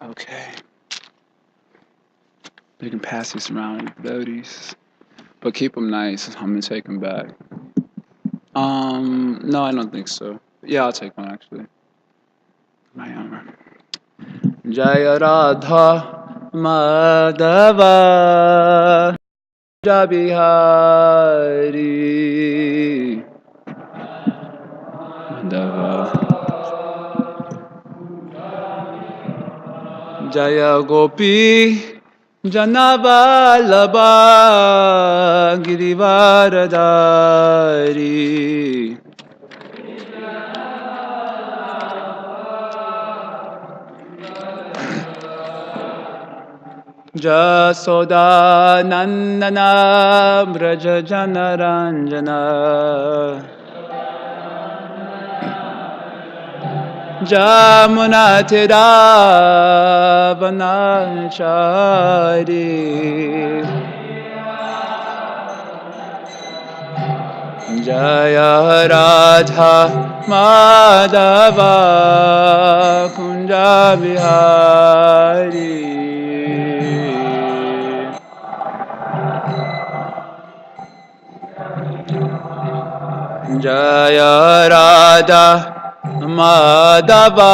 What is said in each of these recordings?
Okay. You can pass these around with devotees, but keep them nice. I'm gonna take them back. No, I don't think so. Yeah, I'll take one actually. My armor. Jaya Radha Madhava Jabihari Madhava Jaya Gopi Janavalabha Girivaradari Jasoda Nandana Braja Janaranjana Jamuna Tira Vanachari Jaya Radha Madhava Kunja Vihari Jaya Radha Madhava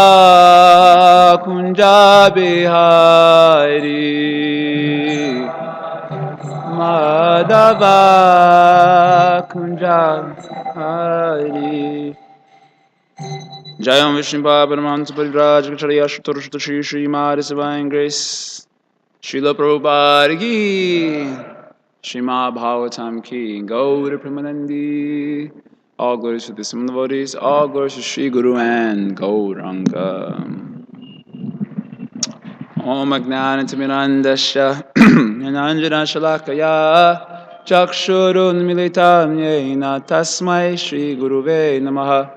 Kunja Bihari Madhava Kunja Bihari Jayam Vishnu Paramahansa Parivraj Kacharya Shutar Shri Shri Mari Divine Grace Srila Prabhupada Ki Srimad Bhagavatam Ki Gaura Premanandi. All glories to the Summon devotees, all glories to Sri Guru and Gauranga. Om Ajnanatimirandasya Yananjana Shalakaya Chakshurun Militam Yena Tasmai Shri Guruve Namaha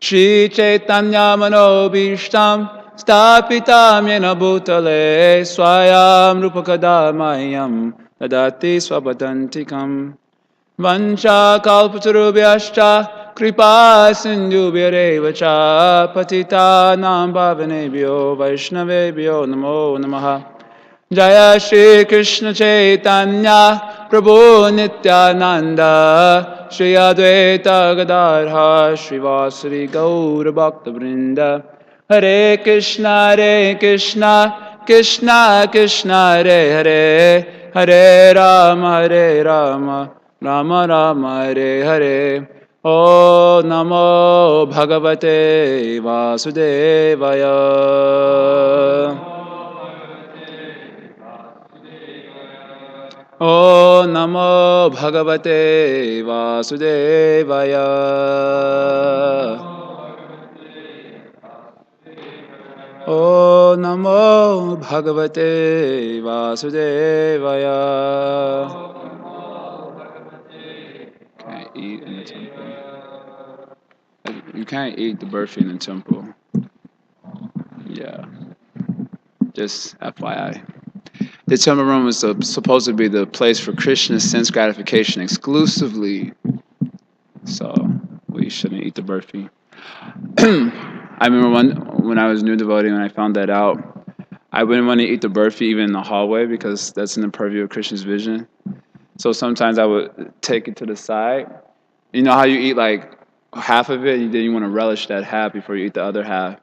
Shri Chaitanya Manobishtam Stapitam Yena Bhutale Swayam Rupakadamayam Dadati Swapadantikam Vancha kalpatarubhyascha kripa sindhubhyareva cha patitanam bhavanebhyo vaishnavebhyo namo namaha Jaya Shri Krishna Chaitanya Prabhu Nityananda Shri Advaita Gadadhar Srivasari Gaura Bhakta Vrinda Hare Krishna Krishna Krishna Hare Hare Hare Rama Rama Rama Hare Hare O Namo Bhagavate Vasudevaya O Namo Bhagavate Vasudevaya. O Namo Bhagavate Vasudevaya. Can't eat in the temple. You can't eat the burfi in the temple. Yeah. Just FYI. The temple room is supposed to be the place for Krishna's sense gratification exclusively. So we shouldn't eat the burfi. I remember when I was new devotee, when I found that out, I wouldn't want to eat the burfi even in the hallway because that's in the purview of Krishna's vision. So sometimes I would take it to the side. You know how you eat like half of it, and then you want to relish that half before you eat the other half.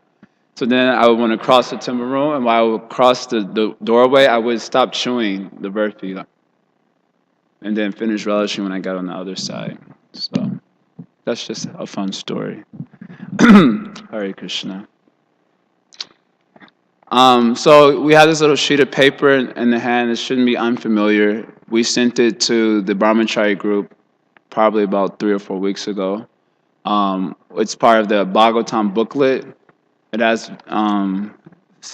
So then I would want to cross the temple room, and while I would cross the doorway, I would stop chewing the burfi, and then finish relishing when I got on the other side. So that's just a fun story. Hare Krishna. So we had this little sheet of paper in the hand. It shouldn't be unfamiliar. We sent it to the Brahmachari group probably about 3 or 4 weeks ago. It's part of the Bhagavatam booklet. It has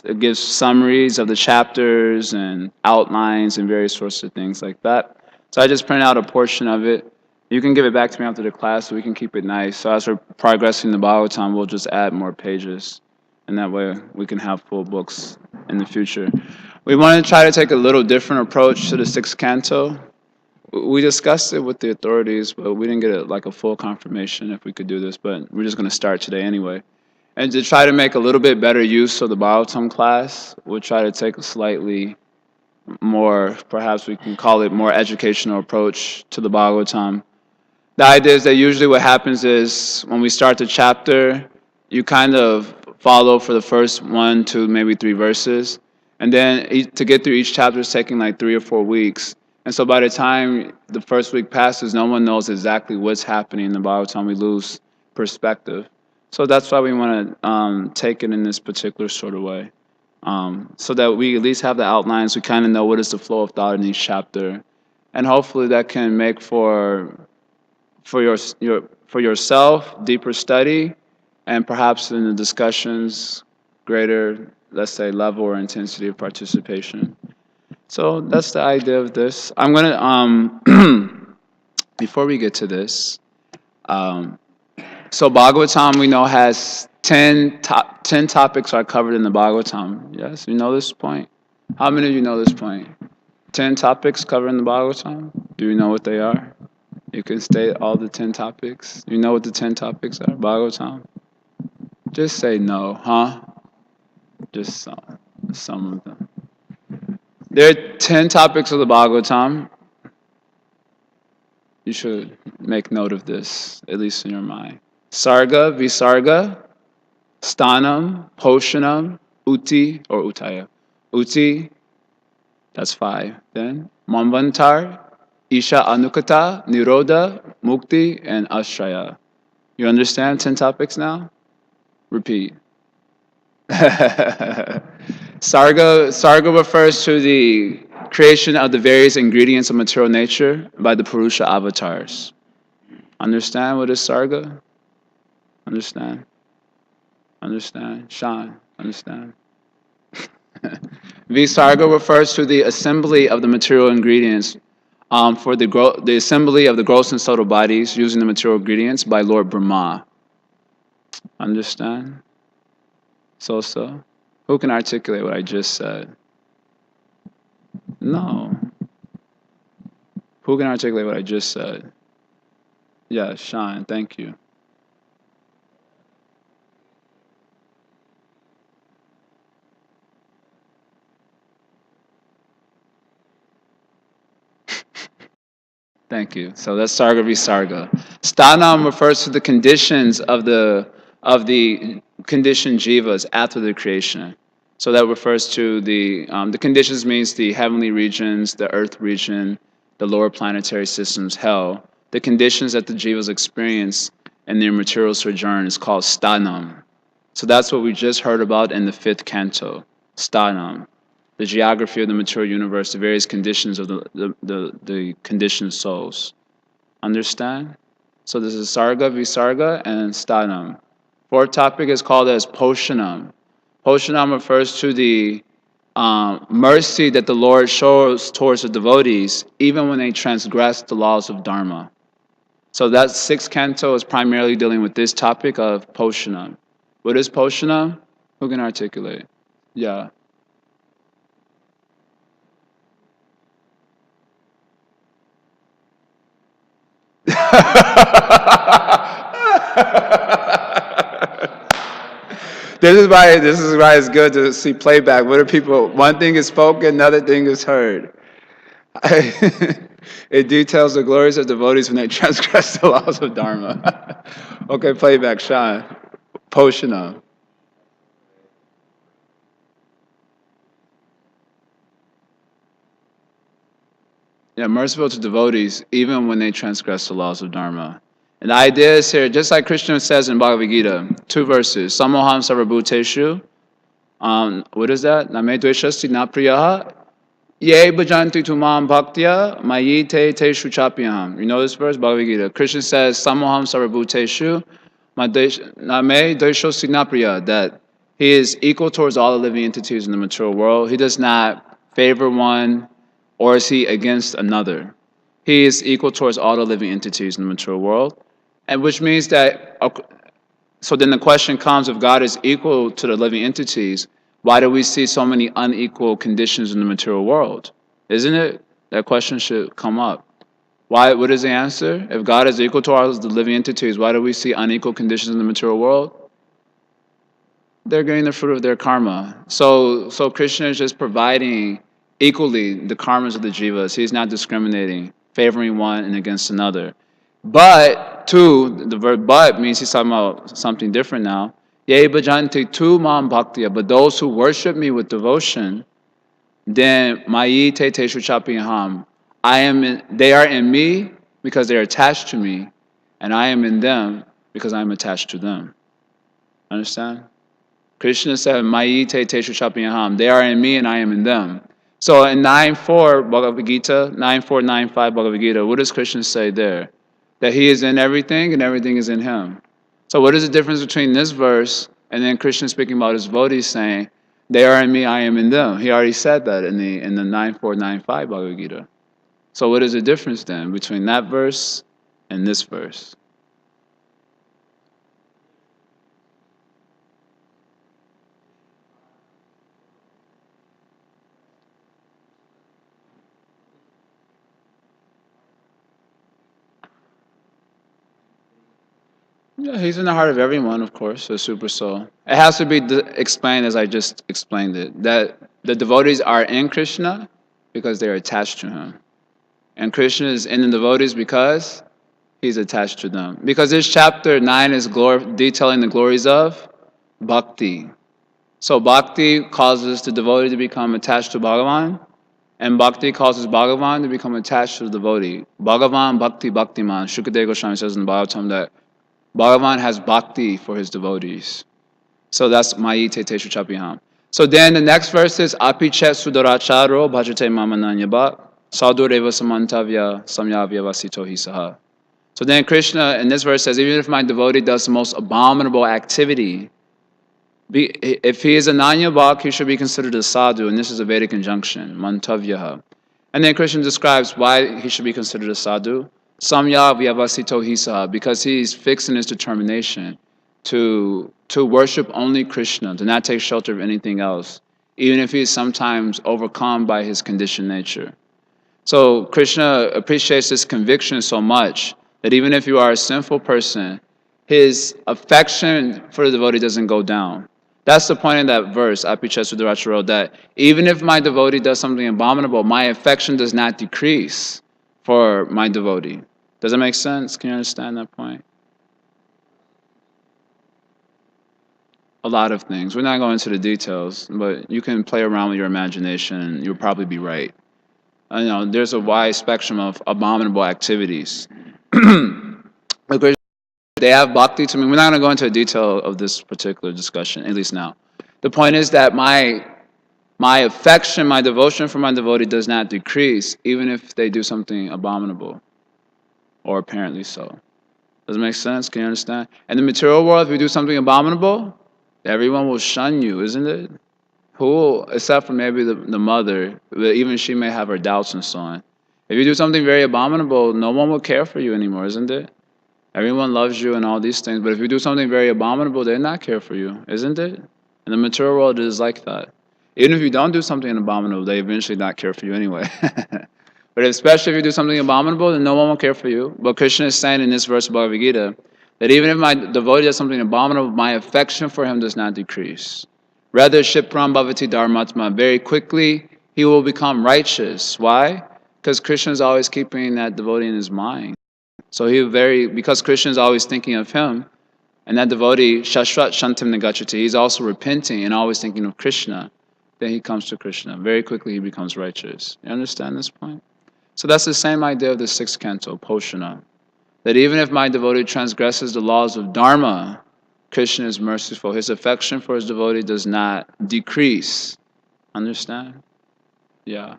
it gives summaries of the chapters and outlines and various sorts of things like that. So I just printed out a portion of it. You can give it back to me after the class so we can keep it nice. So as we're progressing the Bhagavatam, we'll just add more pages. And that way we can have full books in the future. We want to try to take a little different approach to the sixth canto. We discussed it with the authorities, but we didn't get a full confirmation if we could do this, but we're just going to start today anyway. And to try to make a little bit better use of the Bhagavatam class, we'll try to take a slightly more, perhaps we can call it more educational approach to the Bhagavatam. The idea is that usually what happens is when we start the chapter, you kind of follow for the first 1, 2, maybe 3 verses. And then to get through each chapter is taking like 3 or 4 weeks. And so by the time the first week passes, no one knows exactly what's happening in the Bhagavatam. We lose perspective. So that's why we want to take it in this particular sort of way. So that we at least have the outlines. We kind of know what is the flow of thought in each chapter. And hopefully that can make for yourself deeper study, and perhaps in the discussions greater, let's say, level or intensity of participation. So that's the idea of this. I'm gonna before we get to this, so Bhagavatam we know has 10 topics are covered in the Bhagavatam. Yes, you know this point. How many of you know this point? 10 topics covered in the Bhagavatam. Do you know what they are? You can state all the 10 topics. You know what the 10 topics are, Bhagavatam? Just say no, huh? Just some of them. There are 10 topics of the Bhagavatam. You should make note of this, at least in your mind. Sarga, Visarga, Stanam, Poshanam, Uti, or Utaya. Uti, that's 5. Then Manvantar, Isha Anukata, Nirodha, Mukti, and Ashraya. You understand 10 topics now? Repeat. Sarga refers to the creation of the various ingredients of material nature by the Purusha avatars. Understand what is Sarga? Understand? Understand? Sean, understand? Visarga refers to the assembly of the material ingredients for the assembly of the gross and subtle bodies using the material ingredients by Lord Brahma. Understand? So. Who can articulate what I just said? No. Who can articulate what I just said? Yeah, Sean, thank you. Thank you. So that's Sarga Visarga. Sthanam refers to the conditions of the conditioned jivas after the creation. So that refers to the conditions means the heavenly regions, the earth region, the lower planetary systems, hell. The conditions that the jivas experience in their material sojourn is called sthanam. So that's what we just heard about in the fifth canto, sthanam, the geography of the material universe, the various conditions of the conditioned souls. Understand? So this is Sarga, Visarga, and Sthanam. Fourth topic is called as Poshanam. Poshanam refers to the mercy that the Lord shows towards the devotees, even when they transgress the laws of Dharma. So that sixth canto is primarily dealing with this topic of Poshanam. What is Poshanam? Who can articulate? Yeah. This is why it's good to see playback. What are people? One thing is spoken, another thing is heard. It details the glories of devotees when they transgress the laws of Dharma. Okay, playback, Sean. Poshanam. Yeah, merciful to devotees even when they transgress the laws of Dharma. And the idea is here, just like Krishna says in Bhagavad Gita, two verses. Samoham sarvabhuteshu. What is that? Name dveshasti na priyaha. Ye bhajanti tumam bhaktya mayi te shuchapyam. You know this verse, Bhagavad Gita. Krishna says, Samoham sarvabhuteshu. Name dveshasti na priya. That he is equal towards all the living entities in the material world. He does not favor one, or is he against another? He is equal towards all the living entities in the material world. And which means that, so then the question comes, if God is equal to the living entities, why do we see so many unequal conditions in the material world? Isn't it? That question should come up. Why? What is the answer? If God is equal to all the living entities, why do we see unequal conditions in the material world? They're getting the fruit of their karma. So Krishna is just providing equally the karmas of the jivas. He's not discriminating, favoring one and against another. But two, the verb but means he's talking about something different now. Ye bhajanti tu mam bhaktiya, but those who worship me with devotion, then mayi te teshu chapiham. They are in me because they are attached to me, and I am in them because I am attached to them. Understand? Krishna said, Mayi te teshu chapiham. They are in me and I am in them. So in 9.4 Bhagavad Gita, 9.4, Bhagavad Gita, what does Krishna say there? That he is in everything and everything is in him. So what is the difference between this verse and then Krishna speaking about his devotees saying, they are in me, I am in them? He already said that in the 9.4, Bhagavad Gita. So what is the difference then between that verse and this verse? Yeah, he's in the heart of everyone, of course, the super soul. It has to be explained as I just explained it, that the devotees are in Krishna because they're attached to him. And Krishna is in the devotees because he's attached to them. Because this chapter 9 is detailing the glories of bhakti. So bhakti causes the devotee to become attached to Bhagavan, and bhakti causes Bhagavan to become attached to the devotee. Bhagavan bhakti bhaktiman. Shukadeva Goswami says in the Bhagavatam that Bhagavan has bhakti for his devotees. So that's Mayi te teshu chapiham. So then the next verse is Api chet sudoracharo bhajate mamananyabha sadureva samantavya samyavya vasito hisaha. So then Krishna in this verse says, even if my devotee does the most abominable activity, if he is a Nanyabhak, he should be considered a sadhu, and this is a Vedic injunction, mantavyaha. And then Krishna describes why he should be considered a sadhu. Samya vyavasito hisaha, because he's fixed in his determination to worship only Krishna, to not take shelter of anything else, even if he is sometimes overcome by his conditioned nature. So Krishna appreciates this conviction so much that even if you are a sinful person, his affection for the devotee doesn't go down. That's the point of that verse, Apichesuduracharo, that even if my devotee does something abominable, my affection does not decrease for my devotee. Does that make sense? Can you understand that point? A lot of things. We're not going into the details, but you can play around with your imagination and you'll probably be right. There's a wide spectrum of abominable activities. Because they have bhakti to me. We're not going to go into the detail of this particular discussion, at least now. The point is that my affection, my devotion for my devotee does not decrease, even if they do something abominable, or apparently so. Does it make sense? Can you understand? In the material world, if you do something abominable, everyone will shun you, isn't it? Who, except for maybe the mother, but even she may have her doubts and so on. If you do something very abominable, no one will care for you anymore, isn't it? Everyone loves you and all these things, but if you do something very abominable, they not care for you, isn't it? In the material world, it is like that. Even if you don't do something abominable, they eventually not care for you anyway. But especially if you do something abominable, then no one will care for you. But Krishna is saying in this verse of Bhagavad Gita that even if my devotee does something abominable, my affection for him does not decrease. Rather, Shipram Bhavati Dharmatma, very quickly he will become righteous. Why? Because Krishna is always keeping that devotee in his mind. So because Krishna is always thinking of him, and that devotee, Shashvat Shantim Nagachati, he's also repenting and always thinking of Krishna, then he comes to Krishna. Very quickly he becomes righteous. You understand this point? So that's the same idea of the sixth canto, Poshana. That even if my devotee transgresses the laws of Dharma, Krishna is merciful. His affection for his devotee does not decrease. Understand? Yeah.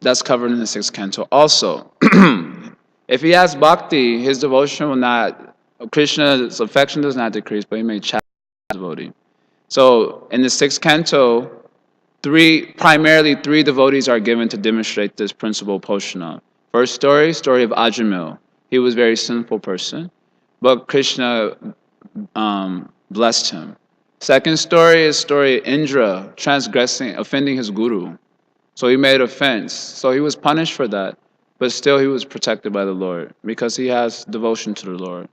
That's covered in the sixth canto. Also, if he has bhakti, his devotion will not, Krishna's affection does not decrease, but he may chastise the devotee. So in the sixth canto, primarily three devotees are given to demonstrate this principle Poshana. First story of Ajamil. He was a very sinful person, but Krishna blessed him. Second story is story of Indra offending his guru. So he made offense. So he was punished for that, but still he was protected by the Lord because he has devotion to the Lord.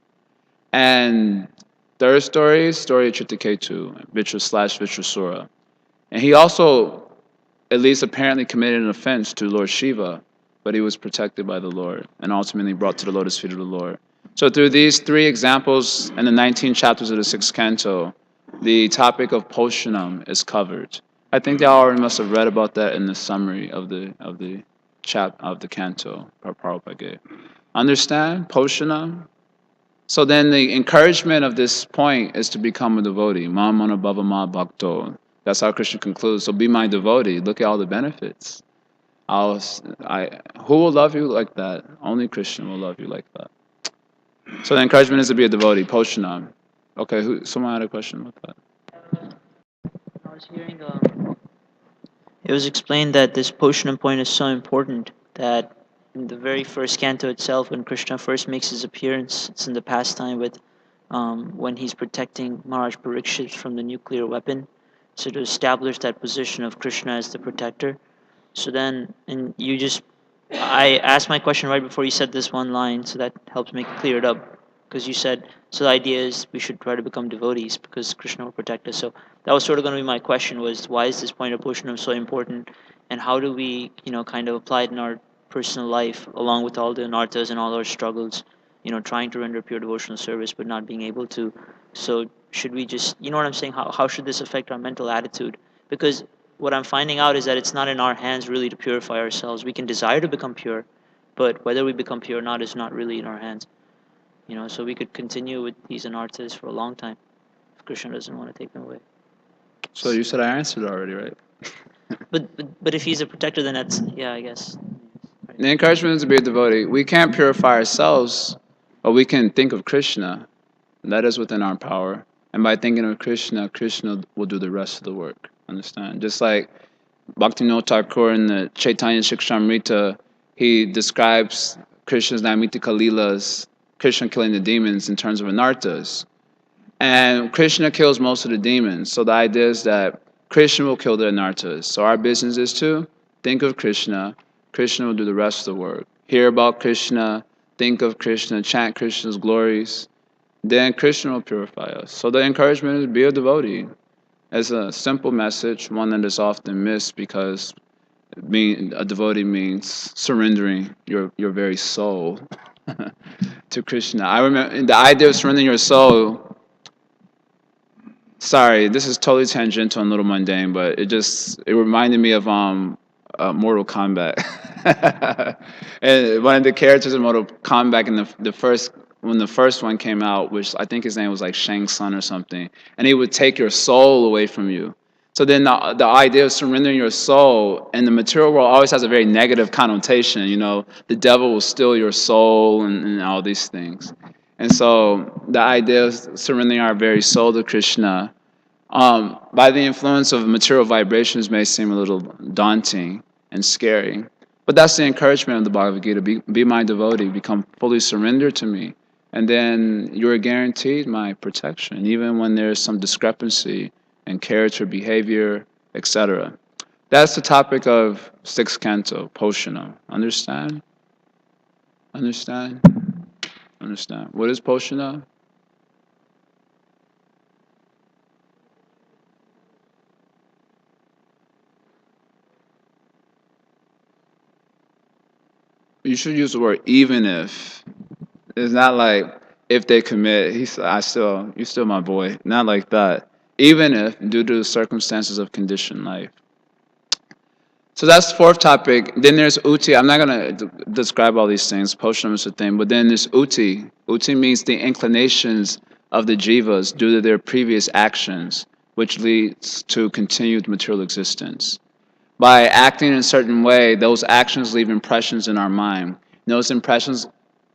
And third story of Chittiketu, Vishwasura. And he also, at least apparently, committed an offense to Lord Shiva, but he was protected by the Lord and ultimately brought to the lotus feet of the Lord. So through these three examples in the 19 chapters of the sixth canto, the topic of Poshanam is covered. I think they already must have read about that in the summary of the canto Prabhupada gave. Understand? Poshanam? So then the encouragement of this point is to become a devotee. Mamana bhava ma bhakto. That's how Krishna concludes. So be my devotee. Look at all the benefits. Who will love you like that? Only Krishna will love you like that. So the encouragement is to be a devotee. Poshanam. Okay, someone had a question about that. I was hearing, it was explained that this Poshanam point is so important that in the very first canto itself, when Krishna first makes his appearance, it's in the pastime with when he's protecting Maharaj Parikshit from the nuclear weapon. So to establish that position of Krishna as the protector. So then, I asked my question right before you said this one line, so that helps make it clear it up. Because you said, so the idea is we should try to become devotees because Krishna will protect us. So that was sort of going to be my question: was why is this point of Pushanam so important, and how do we, kind of apply it in our personal life along with all the anarthas and all our struggles, trying to render pure devotional service but not being able to. So should we just, you know what I'm saying? How should this affect our mental attitude? Because what I'm finding out is that it's not in our hands really to purify ourselves. We can desire to become pure, but whether we become pure or not is not really in our hands. So we could continue with these anarthas for a long time if Krishna doesn't want to take them away. So you said I answered already, right? But if he's a protector, then that's, yeah, I guess. The encouragement is to be a devotee. We can't purify ourselves, but we can think of Krishna. That is within our power. And by thinking of Krishna, Krishna will do the rest of the work. Understand? Just like Bhaktivinoda Thakur in the Chaitanya Shikshamrita, he describes Krishna's Naimittika Leelas, Krishna killing the demons in terms of anarthas. And Krishna kills most of the demons. So the idea is that Krishna will kill the anarthas. So our business is to think of Krishna. Krishna will do the rest of the work. Hear about Krishna, think of Krishna, chant Krishna's glories. Then Krishna will purify us. So the encouragement is be a devotee. It's a simple message, one that is often missed because being a devotee means surrendering your very soul to Krishna. I remember the idea of surrendering your soul. Sorry, this is totally tangential and a little mundane, but it reminded me of Mortal Kombat. And one of the characters in Mortal Kombat in the first when the first one came out, which I think his name was like Shang Tsung or something, and he would take your soul away from you. So then the idea of surrendering your soul in the material world always has a very negative connotation. You know, the devil will steal your soul and all these things. And so the idea of surrendering our very soul to Krishna by the influence of material vibrations may seem a little daunting and scary. But that's the encouragement of the Bhagavad Gita. Be my devotee, become fully surrendered to me. And then you're guaranteed my protection, even when there's some discrepancy in character, behavior, etc. That's the topic of sixth canto, Poshana. Understand? Understand? Understand. What is Poshana? You should use the word even if. It's not like if they commit, you're still my boy. Not like that. Even if, due to the circumstances of conditioned life. So that's the fourth topic. Then there's uti. I'm not going to describe all these things. Poshanam is a thing. But then there's uti. Uti means the inclinations of the jivas due to their previous actions, which leads to continued material existence. By acting in a certain way, those actions leave impressions in our mind. Those impressions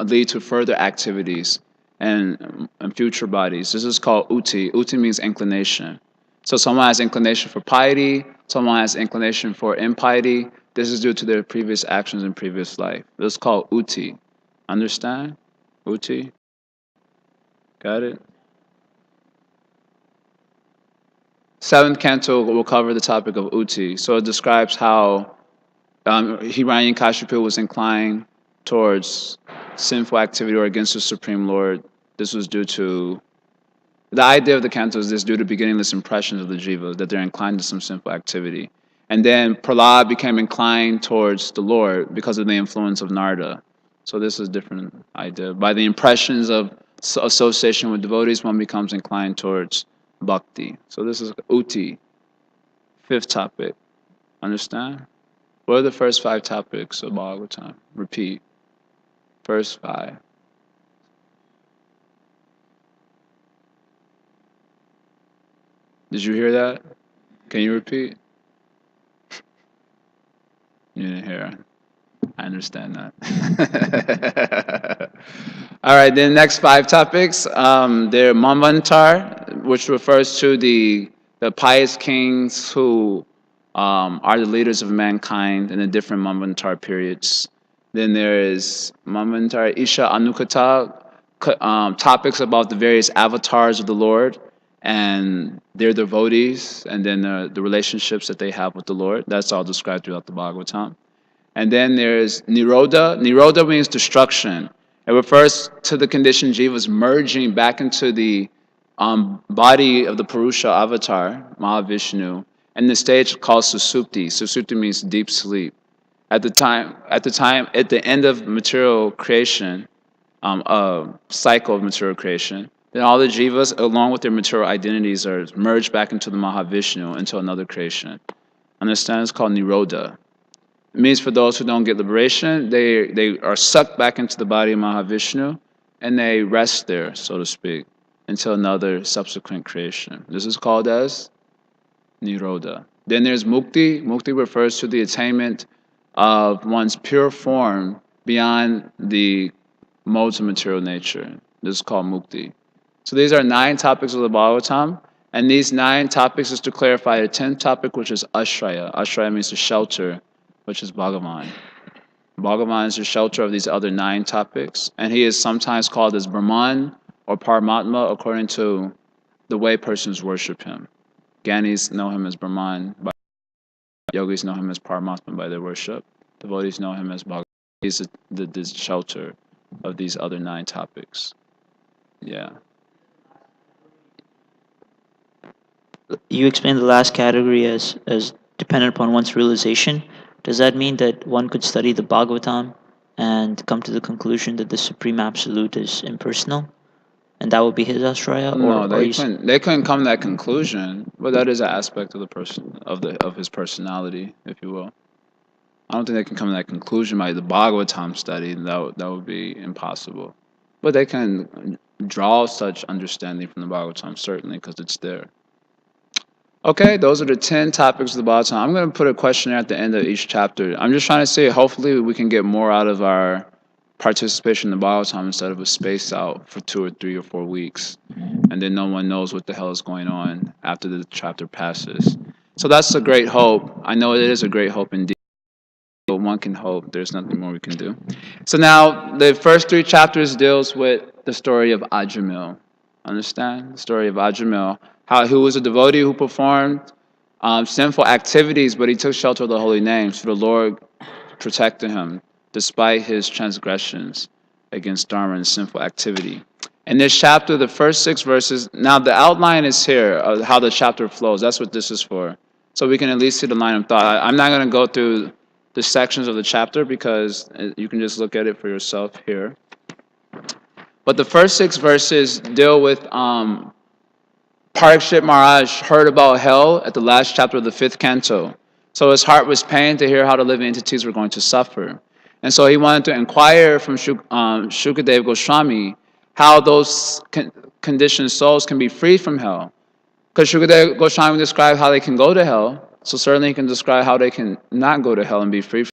lead to further activities and future bodies. This is called uti. Uti means inclination. So someone has inclination for piety, someone has inclination for impiety. This is due to their previous actions in previous life. This is called uti. Understand? Uti? Got it? Seventh canto will cover the topic of uti. So it describes how Hiranyakashipu was inclined towards sinful activity or against the Supreme Lord. This was due to the idea of the canto is this due to beginningless impressions of the jivas that they're inclined to some sinful activity. And then Prahlad became inclined towards the Lord because of the influence of Narada. So this is a different idea. By the impressions of association with devotees, one becomes inclined towards bhakti. So this is uti, fifth topic. Understand? What are the first five topics of Bhagavatam? Repeat. First five. Did you hear that? Can you repeat? You didn't hear. I understand that. All right, then next five topics. They're Manvantar, which refers to the pious kings who are the leaders of mankind in the different Manvantar periods. Then there is Manvantar Isha Anukata, topics about the various avatars of the Lord and their devotees, and then the relationships that they have with the Lord. That's all described throughout the Bhagavatam. And then there's Nirodha. Nirodha means destruction. It refers to the conditioned jivas merging back into the body of the Purusha avatar, Mahavishnu, and the stage called Susupti. Susupti means deep sleep. At the end of material creation, cycle of material creation, then all the jivas, along with their material identities, are merged back into the Mahavishnu, into another creation. Understand? It's called Nirodha. It means for those who don't get liberation, they are sucked back into the body of Mahavishnu, and they rest there, so to speak, until another subsequent creation. This is called as Nirodha. Then there's Mukti. Mukti refers to the attainment of one's pure form beyond the modes of material nature. This is called Mukti. So these are 9 topics of the Bhagavatam, and these 9 topics is to clarify the 10th topic, which is Ashraya. Ashraya means to shelter, which is Bhagavan. Bhagavan is the shelter of these other 9 topics, and he is sometimes called as Brahman or Paramatma according to the way persons worship him. Gyanis know him as Brahman, yogis know him as Paramatma by their worship. Devotees know him as Bhagavan. He's the shelter of these other 9 topics. Yeah. You explained the last category as dependent upon one's realization. Does that mean that one could study the Bhagavatam and come to the conclusion that the Supreme Absolute is impersonal, and that would be his Ashraya, No, or they couldn't come to that conclusion, but that is an aspect of the person of his personality, if you will. I don't think they can come to that conclusion by the Bhagavatam study. That would be impossible. But they can draw such understanding from the Bhagavatam, certainly, because it's there. Okay, those are the 10 topics of the Bhagavatam. I'm going to put a questionnaire at the end of each chapter. I'm just trying to say, hopefully, we can get more out of our participation in the Bhagavatam instead of a space out for 2 or 3 or 4 weeks. And then no one knows what the hell is going on after the chapter passes. So that's a great hope. I know it is a great hope indeed. But one can hope. There's nothing more we can do. So now the first 3 chapters deals with the story of Ajamil. Understand? The story of Ajamil. How he was a devotee who performed sinful activities, but he took shelter of the holy names. So the Lord protected him despite his transgressions against Dharma and sinful activity. In this chapter, the first 6 verses, now the outline is here of how the chapter flows. That's what this is for. So we can at least see the line of thought. I'm not going to go through the sections of the chapter because you can just look at it for yourself here. But the first 6 verses deal with Parikshit Maharaj heard about hell at the last chapter of the 5th canto. So his heart was pained to hear how the living entities were going to suffer. And so he wanted to inquire from Shukadev Goswami how those conditioned souls can be freed from hell. Because Shukadev Goswami described how they can go to hell, so certainly he can describe how they can not go to hell and be free from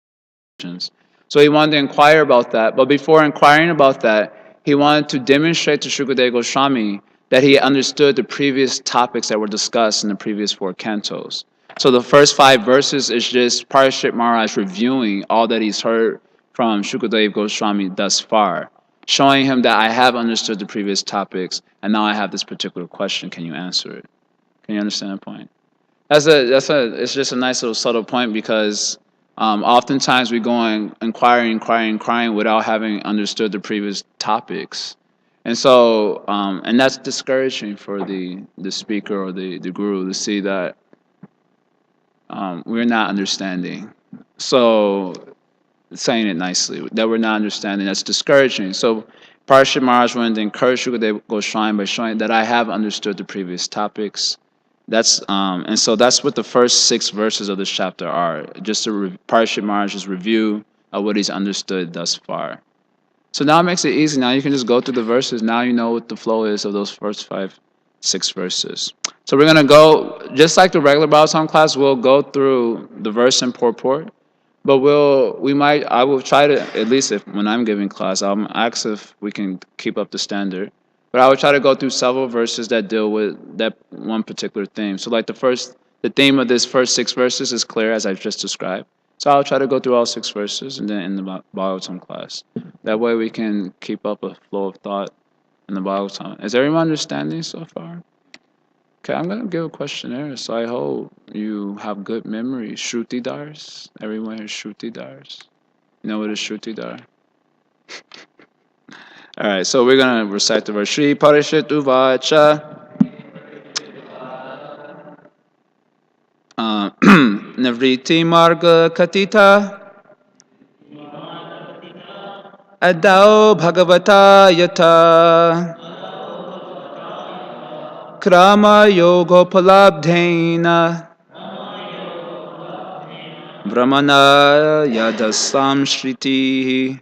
conditions. So he wanted to inquire about that. But before inquiring about that, he wanted to demonstrate to Shukadev Goswami that he understood the previous topics that were discussed in the previous 4 cantos. So the first 5 verses is just Parikshit Maharaj reviewing all that he's heard from Shukadev Goswami thus far, showing him that I have understood the previous topics, and now I have this particular question. Can you answer it? Can you understand the point? It's just a nice little subtle point because oftentimes we go on inquiring without having understood the previous topics. And so, and that's discouraging for the speaker or the guru to see that we're not understanding. So, saying it nicely, that we're not understanding, that's discouraging. So, Parashit Maharaj wanted to encourage Shukadev Goswami by showing that I have understood the previous topics. That's and so that's what the first 6 verses of this chapter are. Just Parashit Maharaj's review of what he's understood thus far. So now it makes it easy. Now you can just go through the verses. Now you know what the flow is of those first 6 verses. So we're gonna go just like the regular Bhagavatam class. We'll go through the verse and purport, but I will try to, at least if when I'm giving class, I'll ask if we can keep up the standard. But I will try to go through several verses that deal with that one particular theme. So like the theme of this first 6 verses is clear as I've just described. So I'll try to go through all 6 verses and then in the Bhagavatam class. That way we can keep up a flow of thought in the Bhagavatam. Is everyone understanding so far? Okay, I'm going to give a questionnaire, so I hope you have good memory. Shruti Dars? Everyone is Shruti Dars? You know what is Shruti Dar? All right, so we're going to recite the verse. Shri Parishit Uvacha. Navriti Marga Katita. Adao Bhagavata Yata. Krama Yogopalabdhena. Brahmana Yadasam Shriti.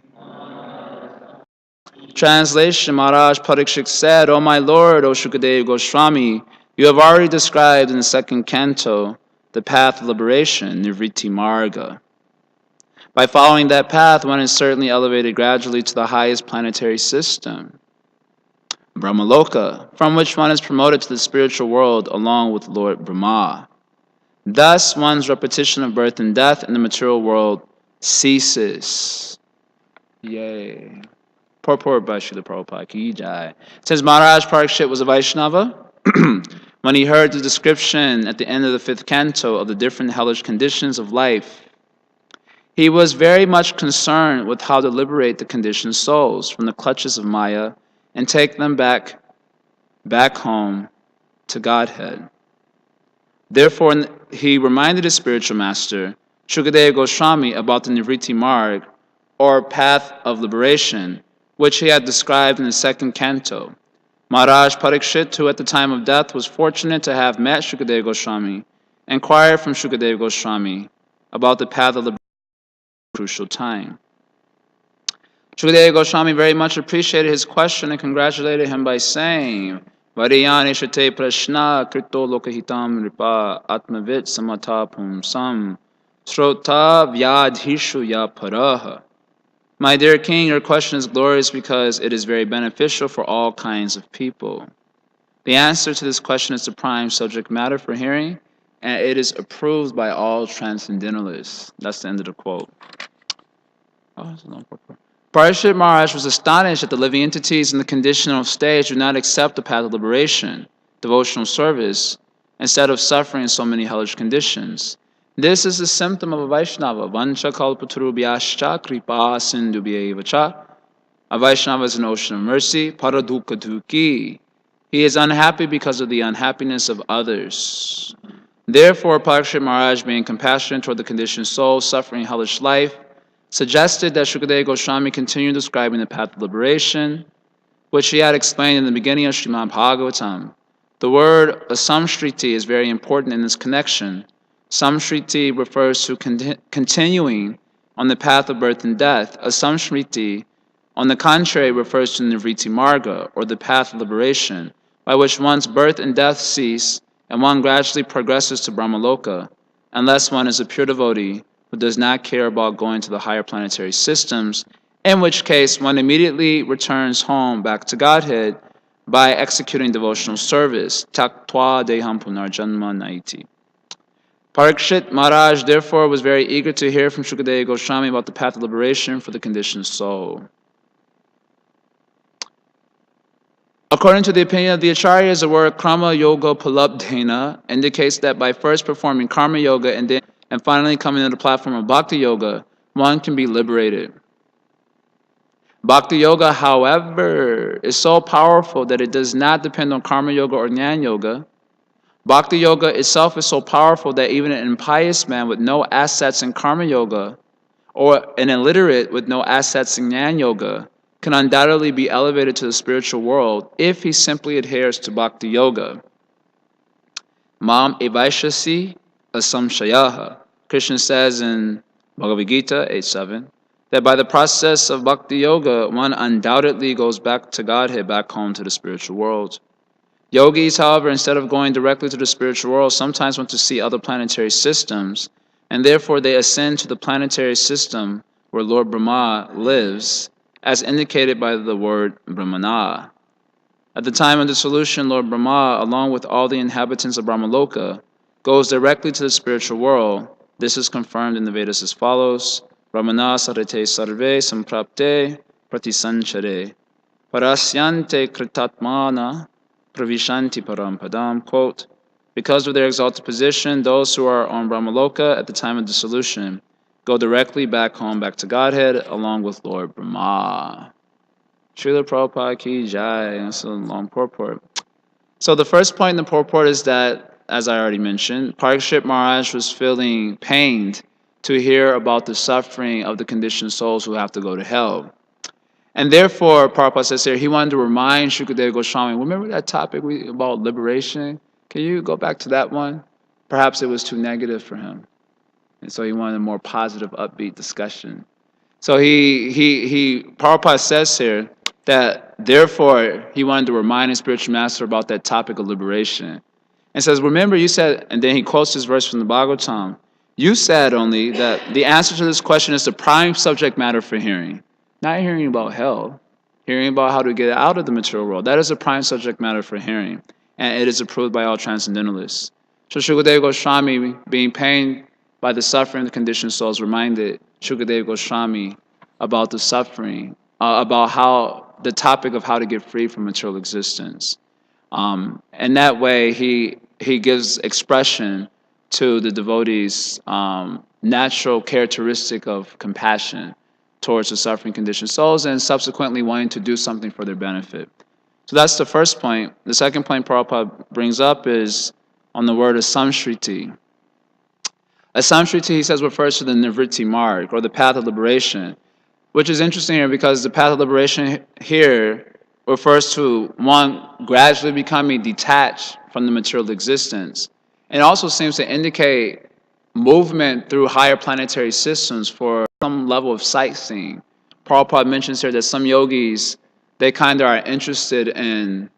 Translation, Maharaj Parikshit said, O my Lord, O Shukadev Goswami, you have already described in the 2nd canto the path of liberation, Nivritti Marga. By following that path, one is certainly elevated gradually to the highest planetary system, Brahmaloka, from which one is promoted to the spiritual world along with Lord Brahma. Thus, one's repetition of birth and death in the material world ceases. Yay. Purport by Srila Prabhupada Ki Jaya. Since Maharaj Parikshit was a Vaishnava, when he heard the description at the end of the 5th canto of the different hellish conditions of life, he was very much concerned with how to liberate the conditioned souls from the clutches of Maya and take them back home to Godhead. Therefore, he reminded his spiritual master, Shukadeva Goswami, about the Nivritti Marg, or path of liberation, which he had described in the second canto. Maharaj Parikshit, who at the time of death was fortunate to have met Shukadeva Goswami, inquired from Shukadeva Goswami about the path of liberation at a crucial time. Shukadeva Goswami very much appreciated his question and congratulated him by saying, Variyani shate prashna krito lokahitam ripa atmavit samata pumsam srota vyadhishu ya paraha. My dear king, your question is glorious because it is very beneficial for all kinds of people. The answer to this question is the prime subject matter for hearing, and it is approved by all transcendentalists. That's the end of the quote. Parashit Maharaj was astonished that the living entities in the conditional stage do not accept the path of liberation, devotional service, instead of suffering in so many hellish conditions. This is a symptom of a Vaishnava. Vancha kalpatarubhyascha kripa sindubhyevacha. A Vaishnava is an ocean of mercy. Paradukha duki. He is unhappy because of the unhappiness of others. Therefore, Parashit Maharaj, being compassionate toward the conditioned soul suffering hellish life, suggested that Shukadeva Goswami continue describing the path of liberation, which he had explained in the beginning of Srimad Bhagvatam. The word asamshriti is very important in this connection. Samshriti refers to continuing on the path of birth and death. Asamshriti, on the contrary, refers to Nivritti Marga, or the path of liberation, by which one's birth and death cease, and one gradually progresses to Brahmaloka, unless one is a pure devotee who does not care about going to the higher planetary systems, in which case one immediately returns home back to Godhead by executing devotional service. Taktva deham punarjanma naiti. Parikshit Maharaj therefore was very eager to hear from Shukadeva Goswami about the path of liberation for the conditioned soul. According to the opinion of the Acharyas, the word Karma Yoga Palabdhena indicates that by first performing Karma Yoga and finally coming to the platform of Bhakti Yoga, one can be liberated. Bhakti Yoga, however, is so powerful that it does not depend on Karma Yoga or Jnana Yoga. Bhakti Yoga itself is so powerful that even an impious man with no assets in Karma Yoga or an illiterate with no assets in Jnana Yoga can undoubtedly be elevated to the spiritual world if he simply adheres to Bhakti Yoga. Mam evaishasi asamshayaha. Krishna says in Bhagavad Gita 8.7 that by the process of Bhakti Yoga, one undoubtedly goes back to Godhead, back home to the spiritual world. Yogis, however, instead of going directly to the spiritual world, sometimes want to see other planetary systems, and therefore they ascend to the planetary system where Lord Brahma lives, as indicated by the word Brahmana. At the time of dissolution, Lord Brahma, along with all the inhabitants of Brahmaloka, goes directly to the spiritual world. This is confirmed in the Vedas as follows: Brahmana sarate sarve samprapte pratisanchare parasyante kritatmana pravishanti parampadam. Quote, because of their exalted position, those who are on Brahmaloka at the time of dissolution go directly back home, back to Godhead, along with Lord Brahma. Srila Prabhupada ki Jaya. That's a long purport. So the first point in the purport is that, as I already mentioned, Parikshit Maharaj was feeling pained to hear about the suffering of the conditioned souls who have to go to hell. And therefore, Prabhupada says here, he wanted to remind Shukadeva Goswami, remember that topic about liberation? Can you go back to that one? Perhaps it was too negative for him. And so he wanted a more positive, upbeat discussion. So Prabhupada says here that therefore he wanted to remind his spiritual master about that topic of liberation. And says, remember you said, and then he quotes this verse from the Bhagavatam, you said only that the answer to this question is the prime subject matter for hearing. Not hearing about hell, hearing about how to get out of the material world. That is the prime subject matter for hearing, and it is approved by all transcendentalists. So Shukadeva Goswami, being pained by the suffering of the conditioned souls, reminded Shukadeva Goswami about the suffering, about how the topic of how to get free from material existence. And that way, he gives expression to the devotees' natural characteristic of compassion towards the suffering conditioned souls, and subsequently wanting to do something for their benefit. So that's the first point. The second point Prabhupada brings up is on the word asamshriti. Asamshriti, he says, refers to the nivritti marg, or the path of liberation, which is interesting here because the path of liberation here refers to one gradually becoming detached from the material existence. And also seems to indicate movement through higher planetary systems for some level of sightseeing. Prabhupada mentions here that some yogis, they kind of are interested in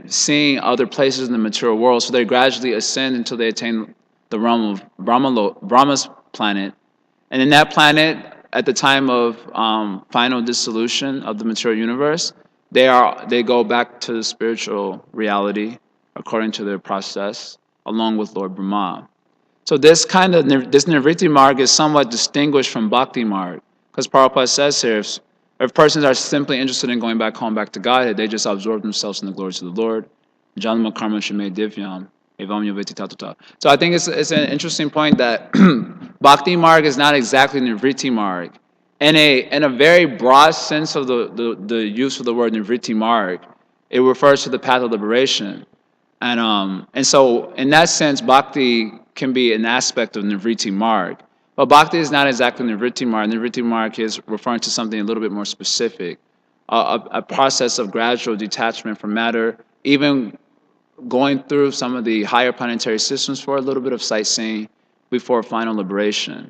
seeing other places in the material world, so they gradually ascend until they attain the realm of Brahma's planet. And in that planet, at the time of final dissolution of the material universe, they go back to the spiritual reality according to their process, along with Lord Brahma. So this nivritti marg is somewhat distinguished from bhakti marg, because Prabhupada says here, if persons are simply interested in going back home, back to Godhead, they just absorb themselves in the glories of the Lord. Janma karma shime divyam, evam yaveti tatuta. So I think it's an interesting point that bhakti marg is not exactly nivritti marg. In a very broad sense of the use of the word nivritti marg, it refers to the path of liberation. And so in that sense, bhakti can be an aspect of nivritti marg. But bhakti is not exactly nivritti marg. Nivritti marg is referring to something a little bit more specific, a process of gradual detachment from matter, even going through some of the higher planetary systems for a little bit of sightseeing before final liberation.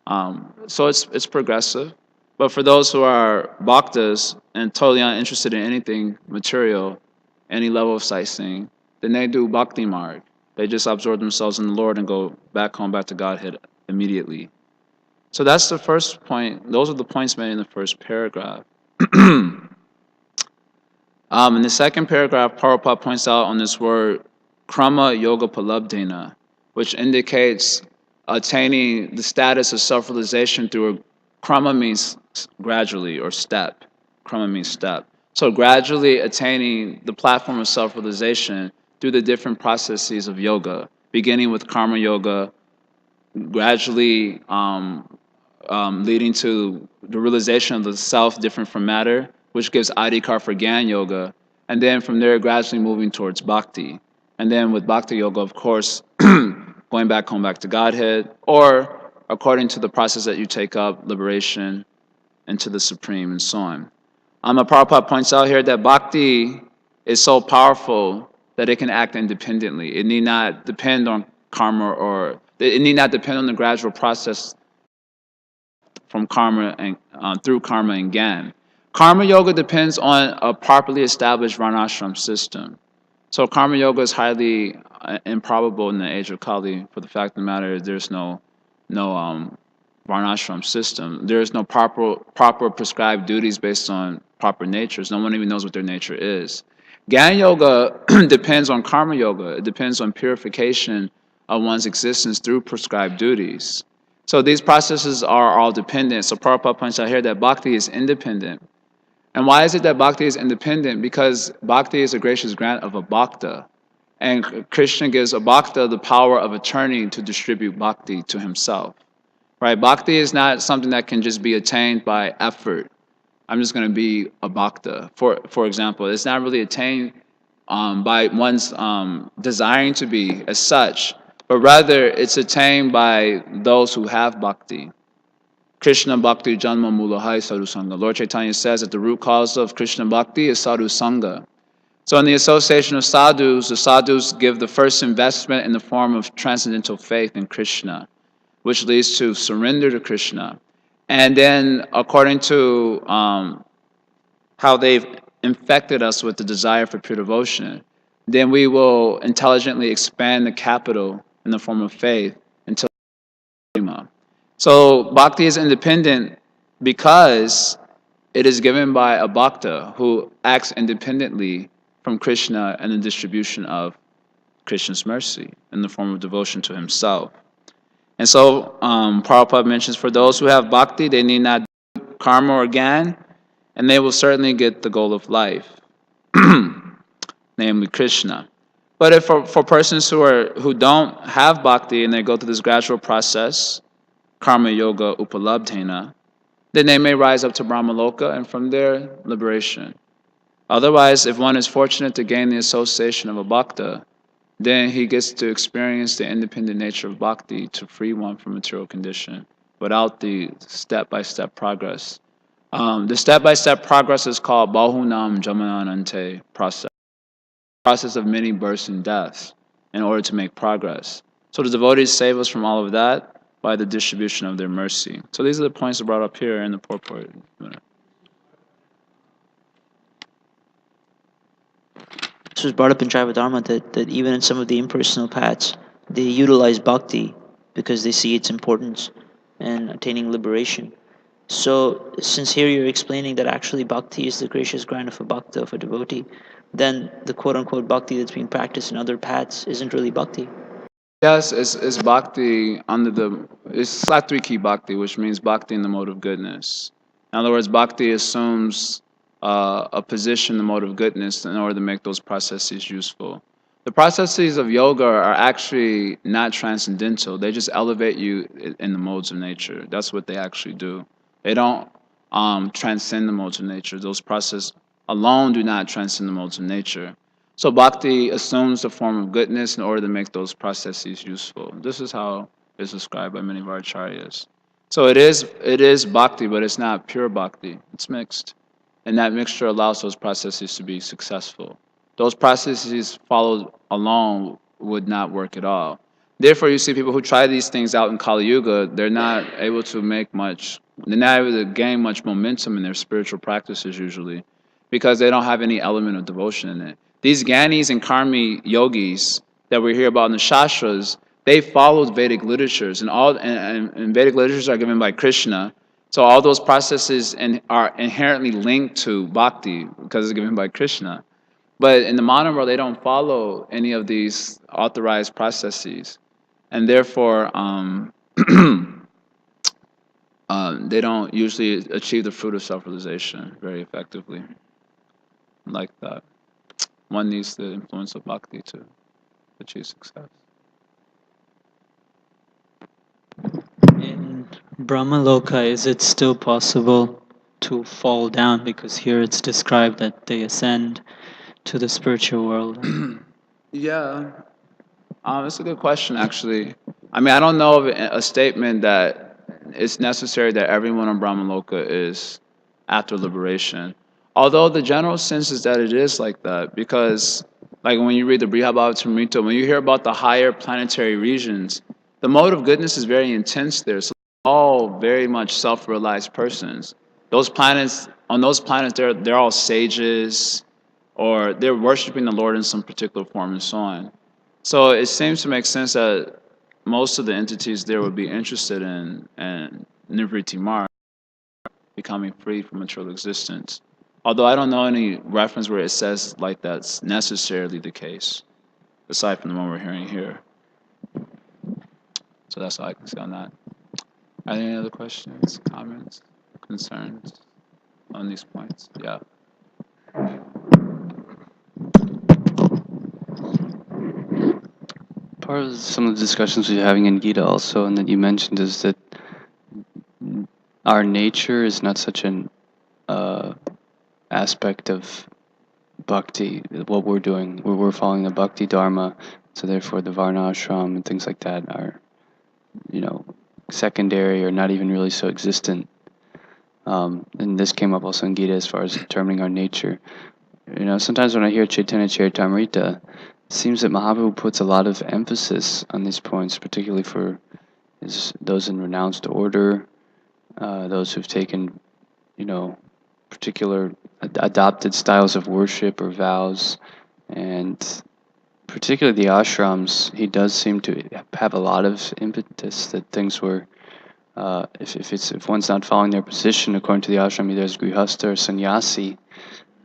So it's progressive. But for those who are bhaktas and totally uninterested in anything material, any level of sightseeing, then they do bhakti marg. They just absorb themselves in the Lord and go back home, back to Godhead immediately. So that's the first point. Those are the points made in the first paragraph. In the second paragraph, Prabhupada points out on this word krama yoga palabdhena, which indicates attaining the status of self-realization through a krama means gradually or step. Krama means step. So gradually attaining the platform of self-realization through the different processes of yoga, beginning with karma yoga, gradually leading to the realization of the self different from matter, which gives adhikar for Gyan yoga, and then from there gradually moving towards bhakti. And then with bhakti yoga, of course, going back home, back to Godhead, or according to the process that you take up, liberation into the Supreme, and so on. Prabhupada points out here that bhakti is so powerful that it can act independently. It need not depend on karma, or it need not depend on the gradual process from karma and through karma and Gyan. Karma yoga depends on a properly established varnashram system. So karma yoga is highly improbable in the age of Kali. For the fact of the matter is, there's no varnashram system. There is no proper prescribed duties based on proper natures. No one even knows what their nature is. Gyan yoga depends on karma yoga. It depends on purification of one's existence through prescribed duties. So these processes are all dependent. So Prabhupada points out here that bhakti is independent. And why is it that bhakti is independent? Because bhakti is a gracious grant of a bhakta. And Krishna gives a bhakta the power of attorney to distribute bhakti to himself. Right? Bhakti is not something that can just be attained by effort. I'm just going to be a bhakta. For example, it's not really attained by one's desiring to be as such, but rather it's attained by those who have bhakti. Krishna Bhakti Janma Mulahai Sadhu Sangha. Lord Chaitanya says that the root cause of Krishna Bhakti is Sadhu Sangha. So in the association of sadhus, the sadhus give the first investment in the form of transcendental faith in Krishna, which leads to surrender to Krishna. And then according to how they've infected us with the desire for pure devotion, then we will intelligently expand the capital in the form of faith until prema. So bhakti is independent because it is given by a bhakta who acts independently from Krishna and the distribution of Krishna's mercy in the form of devotion to himself. And so Prabhupada mentions for those who have bhakti, they need not do karma or gyan, and they will certainly get the goal of life, namely Krishna. But if for persons who don't have bhakti and they go through this gradual process, karma yoga upalabdhena, then they may rise up to Brahmaloka and from there, liberation. Otherwise, if one is fortunate to gain the association of a bhakta, then he gets to experience the independent nature of bhakti to free one from material condition without the step-by-step progress. The step-by-step progress is called Bahunam Jamanante process of many births and deaths in order to make progress. So the devotees save us from all of that by the distribution of their mercy. So these are the points brought up here in the purport. This was brought up in Dharma that even in some of the impersonal paths, they utilize bhakti because they see its importance in attaining liberation. So, since here you're explaining that actually bhakti is the gracious grant of a bhakta, of a devotee, then the quote unquote bhakti that's being practiced in other paths isn't really bhakti. Yes, it's bhakti under it's satviki bhakti, which means bhakti in the mode of goodness. In other words, bhakti assumes a position in the mode of goodness in order to make those processes useful. The processes of yoga are actually not transcendental. They just elevate you in the modes of nature. That's what they actually do. They don't transcend the modes of nature. Those processes alone do not transcend the modes of nature. So bhakti assumes the form of goodness in order to make those processes useful. This is how it's described by many of our acharyas. So it is bhakti, but it's not pure bhakti. It's mixed, and that mixture allows those processes to be successful. Those processes followed alone would not work at all. Therefore, you see people who try these things out in Kali Yuga, they're not able to make much. They're not able to gain much momentum in their spiritual practices usually, because they don't have any element of devotion in it. These Gyanis and Karmi yogis that we hear about in the Shastras, they followed Vedic literatures, and Vedic literatures are given by Krishna. So all those processes are inherently linked to bhakti because it's given by Krishna. But in the modern world, they don't follow any of these authorized processes, and therefore they don't usually achieve the fruit of self-realization very effectively like that. One needs the influence of bhakti to achieve success. In Brahmaloka, is it still possible to fall down? Because here it's described that they ascend to the spiritual world. Yeah, it's a good question, actually. I mean, I don't know of a statement that it's necessary that everyone on Brahmaloka is after liberation. Although the general sense is that it is like that, because, like when you read the Brihabhavatamrita, when you hear about the higher planetary regions, the mode of goodness is very intense there. So they're all very much self-realized persons. On those planets, they're all sages, or they're worshiping the Lord in some particular form and so on. So it seems to make sense that most of the entities there would be interested in Nivritti Mar, becoming free from material existence. Although I don't know any reference where it says like that's necessarily the case, aside from the one we're hearing here. So that's all I can say on that. Are there any other questions, comments, concerns on these points? Yeah. Part of some of the discussions we're having in Gita also, and that you mentioned, is that our nature is not such an aspect of bhakti. What we're doing, we're following the bhakti dharma, so therefore the varna ashram and things like that are, secondary or not even really so existent. And this came up also in Gita as far as determining our nature. Sometimes when I hear Chaitanya Charitamrita, it seems that Mahaprabhu puts a lot of emphasis on these points, particularly for those in renounced order, those who've taken, particular adopted styles of worship or vows, and particularly the ashrams. He does seem to have a lot of impetus that things were, if one's not following their position according to the ashram, either as grihastha or sannyasi,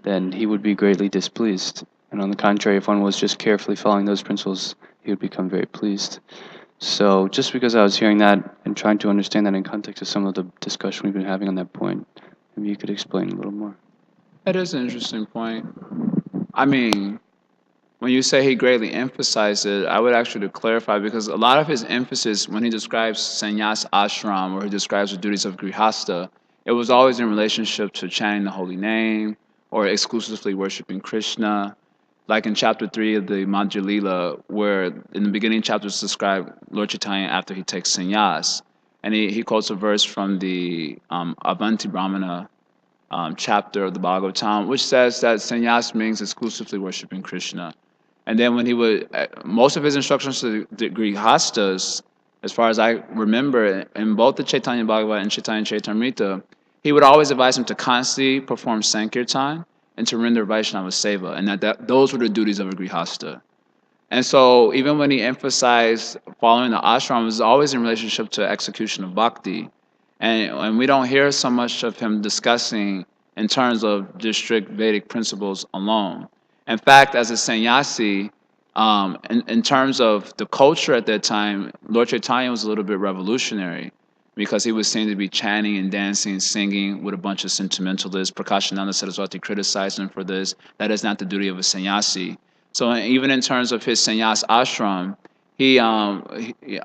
then he would be greatly displeased. And on the contrary, if one was just carefully following those principles, he would become very pleased. So just because I was hearing that and trying to understand that in context of some of the discussion we've been having on that point, maybe you could explain a little more. That is an interesting point. I mean, when you say he greatly emphasized it, I would actually clarify, because a lot of his emphasis when he describes sannyas ashram or he describes the duties of grihastha, it was always in relationship to chanting the holy name or exclusively worshiping Krishna. like in chapter 3 of the Madhya Lila, where in the beginning chapters describe Lord Chaitanya after he takes sannyas. And he quotes a verse from the Avanti Brahmana chapter of the Bhagavatam, which says that sannyas means exclusively worshiping Krishna. And then when he would, most of his instructions to the Grihastas, as far as I remember, in both the Chaitanya Bhagavat and Chaitanya Charitamrita, he would always advise him to constantly perform Sankirtan and to render Vaishnava Seva, and that those were the duties of a Grihasta. And so even when he emphasized following the ashram, it was always in relationship to execution of bhakti. And we don't hear so much of him discussing in terms of just strict Vedic principles alone. In fact, as a sannyasi, in terms of the culture at that time, Lord Chaitanya was a little bit revolutionary because he was seen to be chanting and dancing and singing with a bunch of sentimentalists. Prakashananda Saraswati criticized him for this. That is not the duty of a sannyasi. So even in terms of his sannyas ashram,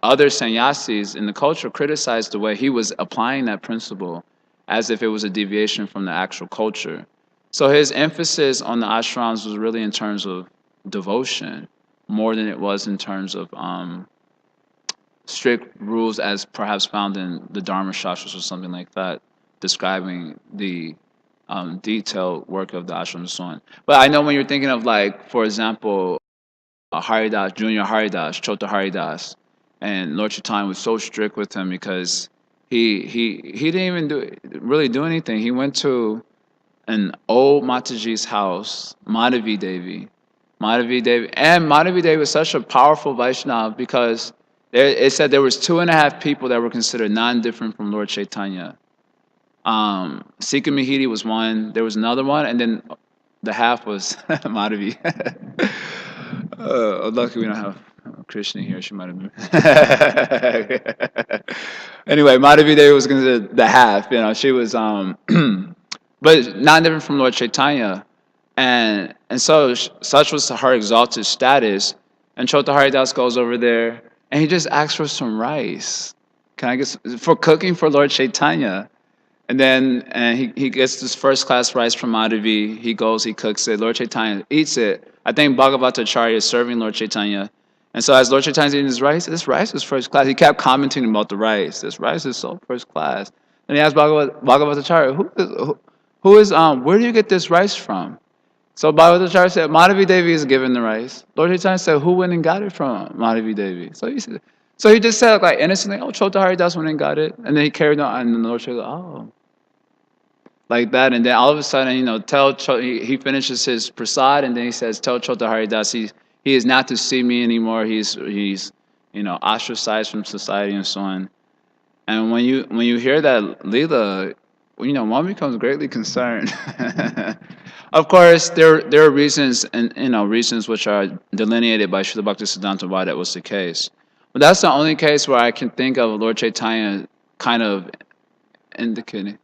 other sannyasis in the culture criticized the way he was applying that principle as if it was a deviation from the actual culture. So his emphasis on the ashrams was really in terms of devotion more than it was in terms of strict rules as perhaps found in the Dharma Shastras or something like that, describing the detailed work of the ashram and so on. But I know when you're thinking of, like, for example, Haridas, Junior Haridas, Chota Haridas, and Lord Chaitanya was so strict with him because he didn't even really do anything. He went to an old Mataji's house, Madhavi Devi. And Madhavi Devi was such a powerful Vaishnava because it said there was 2.5 people that were considered non-different from Lord Chaitanya. Sika Mihiri was one. There was another one, and then the half was Madhavi. Lucky we don't have Krishna here. She might have been. Anyway, Madhavi Devi was considered the half. She was, but not different from Lord Chaitanya, and so such was her exalted status. And Chota Haridas goes over there, and he just asks for some rice. Can I get for cooking for Lord Chaitanya? And then he gets this first class rice from Madhavi. He goes, he cooks it. Lord Chaitanya eats it. I think Bhagavatacharya is serving Lord Chaitanya. And so as Lord Chaitanya's eating his rice, this rice is first class. He kept commenting about the rice. This rice is so first class. And he asked Bhagavatacharya, where do you get this rice from? So Bhagavatacharya said, Madhavi Devi is given the rice. Lord Chaitanya said, who went and got it from Madhavi Devi? So he just said, like, innocently, Chota Haridas went and got it. And then he carried on, and the Lord Chaitanya, like that. And then all of a sudden, he finishes his prasad, and then he says, tell Chota Haridas he is not to see me anymore. He's ostracized from society and so on. And when you hear that Leela, one becomes greatly concerned. Of course, there are reasons, and reasons which are delineated by Srila Bhaktisiddhanta why that was the case. But that's the only case where I can think of Lord Chaitanya kind of indicating.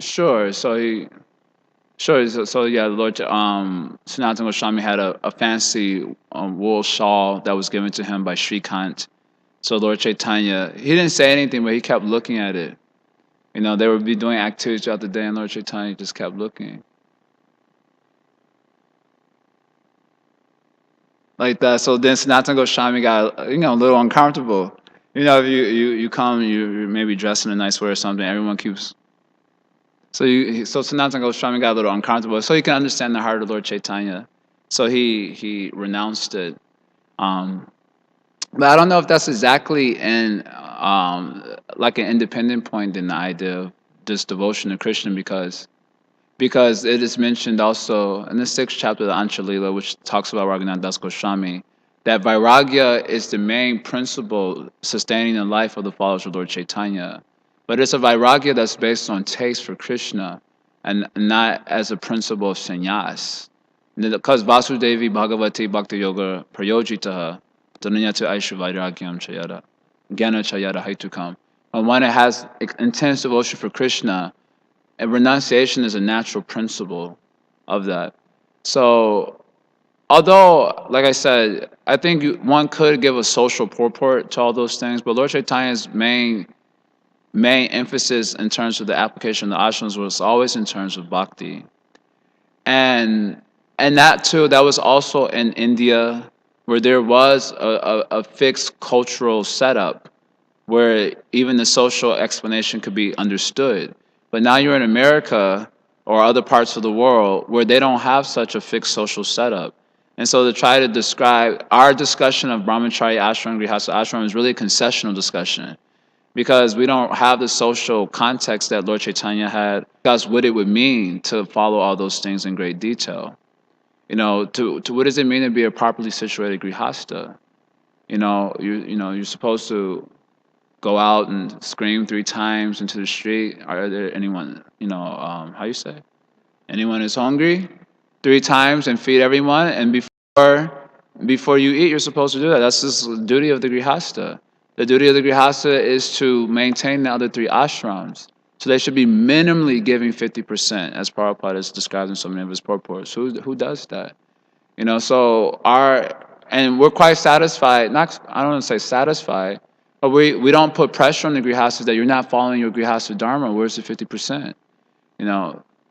Sure. So yeah, Lord Sanatana Goswami had a fancy wool shawl that was given to him by Srikant. So Lord Chaitanya, he didn't say anything, but he kept looking at it. They would be doing activities throughout the day, and Lord Chaitanya just kept looking. Like that. So then Sanatana Goswami got, a little uncomfortable. If you come, you maybe dressed in a nice way or something, everyone keeps. So Sanatana Goswami got a little uncomfortable. So he can understand the heart of Lord Chaitanya. So he renounced it. But I don't know if that's exactly like an independent point in the idea of this devotion to Krishna because it is mentioned also in the 6th chapter of the Anchalila, which talks about Raghunath Das Goswami, that vairagya is the main principle sustaining the life of the followers of Lord Chaitanya. But it's a vairagya that's based on taste for Krishna and not as a principle of sannyas. Because Vasudevi Bhagavati Bhakti Yoga Prayojitaha Dhananyatu Aishu Vairagyam Chayara Gyana Chayara Haitukam. And when it has intense devotion for Krishna, and renunciation is a natural principle of that. So, although, like I said, I think one could give a social purport to all those things, but Lord Chaitanya's main emphasis in terms of the application of the ashrams was always in terms of bhakti. And And that too, that was also in India, where there was a fixed cultural setup where even the social explanation could be understood. But now you're in America or other parts of the world where they don't have such a fixed social setup. And so to try to describe our discussion of brahmacharya ashram, grihastha ashram is really a concessional discussion because we don't have the social context that Lord Chaitanya had. That's what it would mean to follow all those things in great detail. To what does it mean to be a properly situated grihastha? You're supposed to go out and scream 3 times into the street. Are there anyone, how you say? Anyone is hungry 3 times and feed everyone. And before you eat, you're supposed to do that. That's just the duty of the grihastha. The duty of the grihastha is to maintain the other 3 ashrams. So they should be minimally giving 50%, as Prabhupada has described in so many of his purports. Who does that? And we're quite satisfied. Not, I don't want to say satisfied, but we don't put pressure on the grihasthas that you're not following your grihastha dharma. Where's the 50%?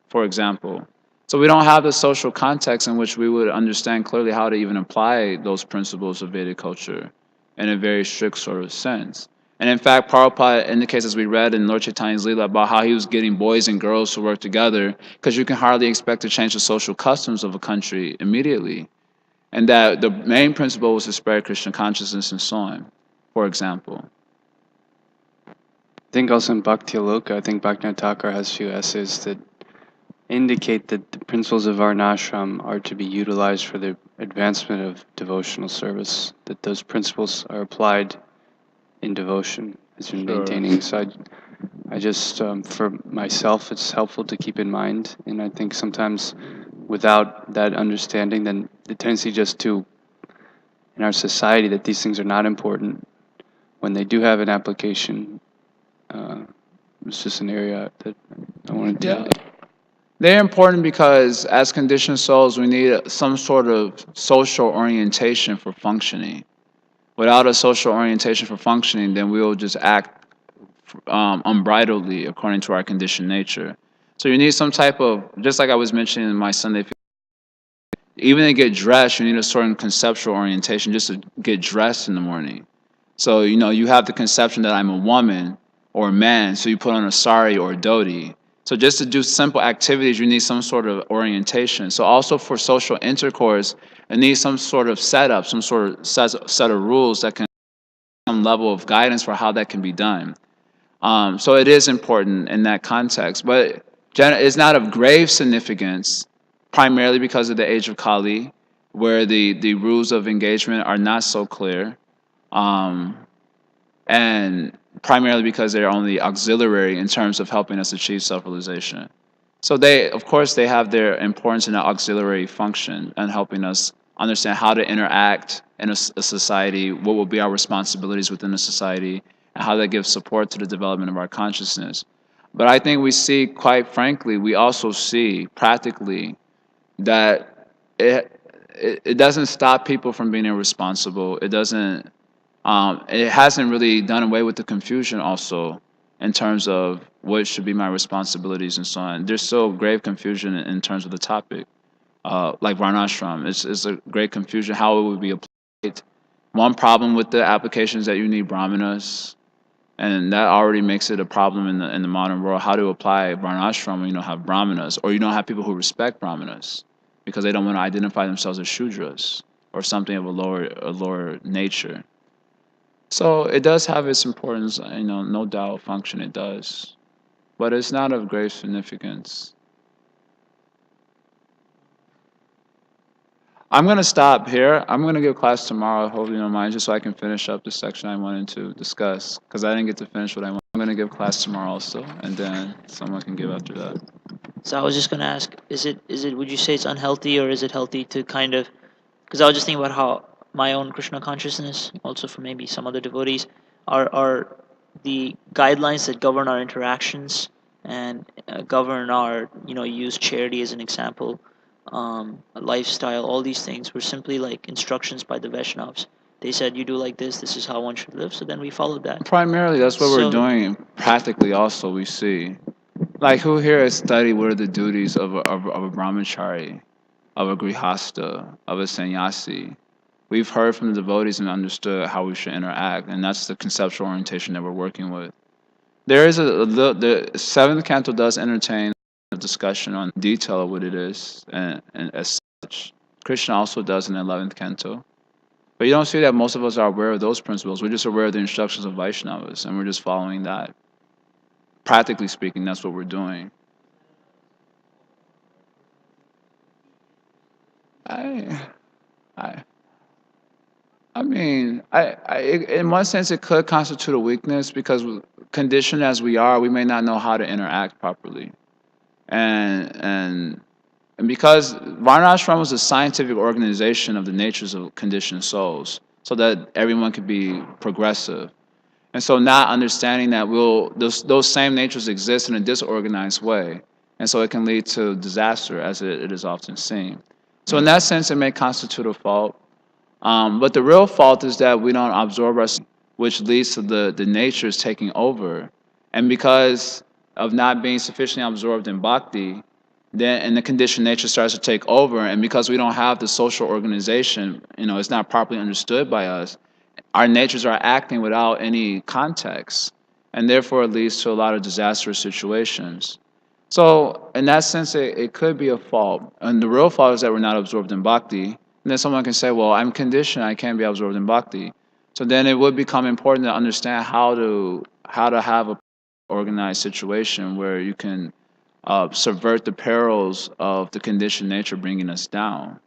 For example. So we don't have the social context in which we would understand clearly how to even apply those principles of Vedic culture in a very strict sort of sense. And in fact, Prabhupada indicates, as we read in Lord Chaitanya's Leela, about how he was getting boys and girls to work together because you can hardly expect to change the social customs of a country immediately. And that the main principle was to spread Krishna consciousness and so on, for example. I think also in Bhakti Aloka, I think Bhaktivinoda Thakur has a few essays that indicate that the principles of Varnashram are to be utilized for the advancement of devotional service, that those principles are applied in devotion as you're maintaining. So I just, for myself, it's helpful to keep in mind. And I think sometimes without that understanding, then the tendency just to, in our society, that these things are not important, when they do have an application, it's just an area that I wanted to... Yeah. They're important because as conditioned souls, we need some sort of social orientation for functioning. Without a social orientation for functioning, then we will just act unbridledly according to our conditioned nature. So you need some type of, just like I was mentioning in my Sunday, even to get dressed, you need a certain conceptual orientation just to get dressed in the morning. So, you have the conception that I'm a woman or a man, so you put on a sari or a dhoti. So just to do simple activities, you need some sort of orientation. So also for social intercourse, it needs some sort of setup, some sort of set of rules that can some level of guidance for how that can be done. So it is important in that context, but it's not of grave significance, primarily because of the age of Kali, where the rules of engagement are not so clear, and primarily because they're only auxiliary in terms of helping us achieve self-realization. So of course, they have their importance in an auxiliary function and helping us understand how to interact in a society, what will be our responsibilities within a society, and how that gives support to the development of our consciousness. But I think we see, quite frankly, we also see practically that it doesn't stop people from being irresponsible. It doesn't. It hasn't really done away with the confusion also in terms of what should be my responsibilities and so on. There's still grave confusion in terms of the topic, like Varnashram. It's a great confusion how it would be applied. One problem with the application is that you need brahmanas, and that already makes it a problem in the modern world. How to apply Varnashram when you don't have brahmanas, or you don't have people who respect brahmanas because they don't want to identify themselves as shudras or something of a lower nature. So it does have its importance, no doubt, function it does, but it's not of great significance. I'm going to stop here. I'm going to give class tomorrow, hope you don't mind, just so I can finish up the section I wanted to discuss, because I didn't get to finish what I wanted. I'm going to give class tomorrow also, and then someone can give after that. So I was just going to ask, would you say it's unhealthy or is it healthy to kind of, because I was just thinking about how my own Krishna consciousness, also for maybe some other devotees, are the guidelines that govern our interactions and govern our, use charity as an example, lifestyle, all these things were simply like instructions by the Vaishnavas. They said, you do like this is how one should live, so then we followed that. Primarily, that's what we're doing practically also, we see. Like, who here has studied what are the duties of a brahmachari? of a grihasta, of a sannyasi. We've heard from the devotees and understood how we should interact, and that's the conceptual orientation that we're working with. There is the seventh canto does entertain a discussion on detail of what it is, and as such, Krishna also does in the 11th canto. But you don't see that most of us are aware of those principles. We're just aware of the instructions of Vaishnavas, and we're just following that. Practically speaking, that's what we're doing. I, I, in one sense, it could constitute a weakness because, conditioned as we are, we may not know how to interact properly, and because Varnashram was a scientific organization of the natures of conditioned souls, so that everyone could be progressive. And so not understanding that those same natures exist in a disorganized way. And so it can lead to disaster, as it is often seen. So in that sense, it may constitute a fault. But the real fault is that we don't absorb ourselves, which leads to the natures taking over. And because of not being sufficiently absorbed in bhakti, then and the conditioned nature starts to take over. And because we don't have the social organization, it's not properly understood by us, our natures are acting without any context, and therefore it leads to a lot of disastrous situations. So, in that sense, it could be a fault. And the real fault is that we're not absorbed in bhakti. And then someone can say, well, I'm conditioned, I can't be absorbed in bhakti. So then it would become important to understand how to have a organized situation where you can subvert the perils of the conditioned nature bringing us down.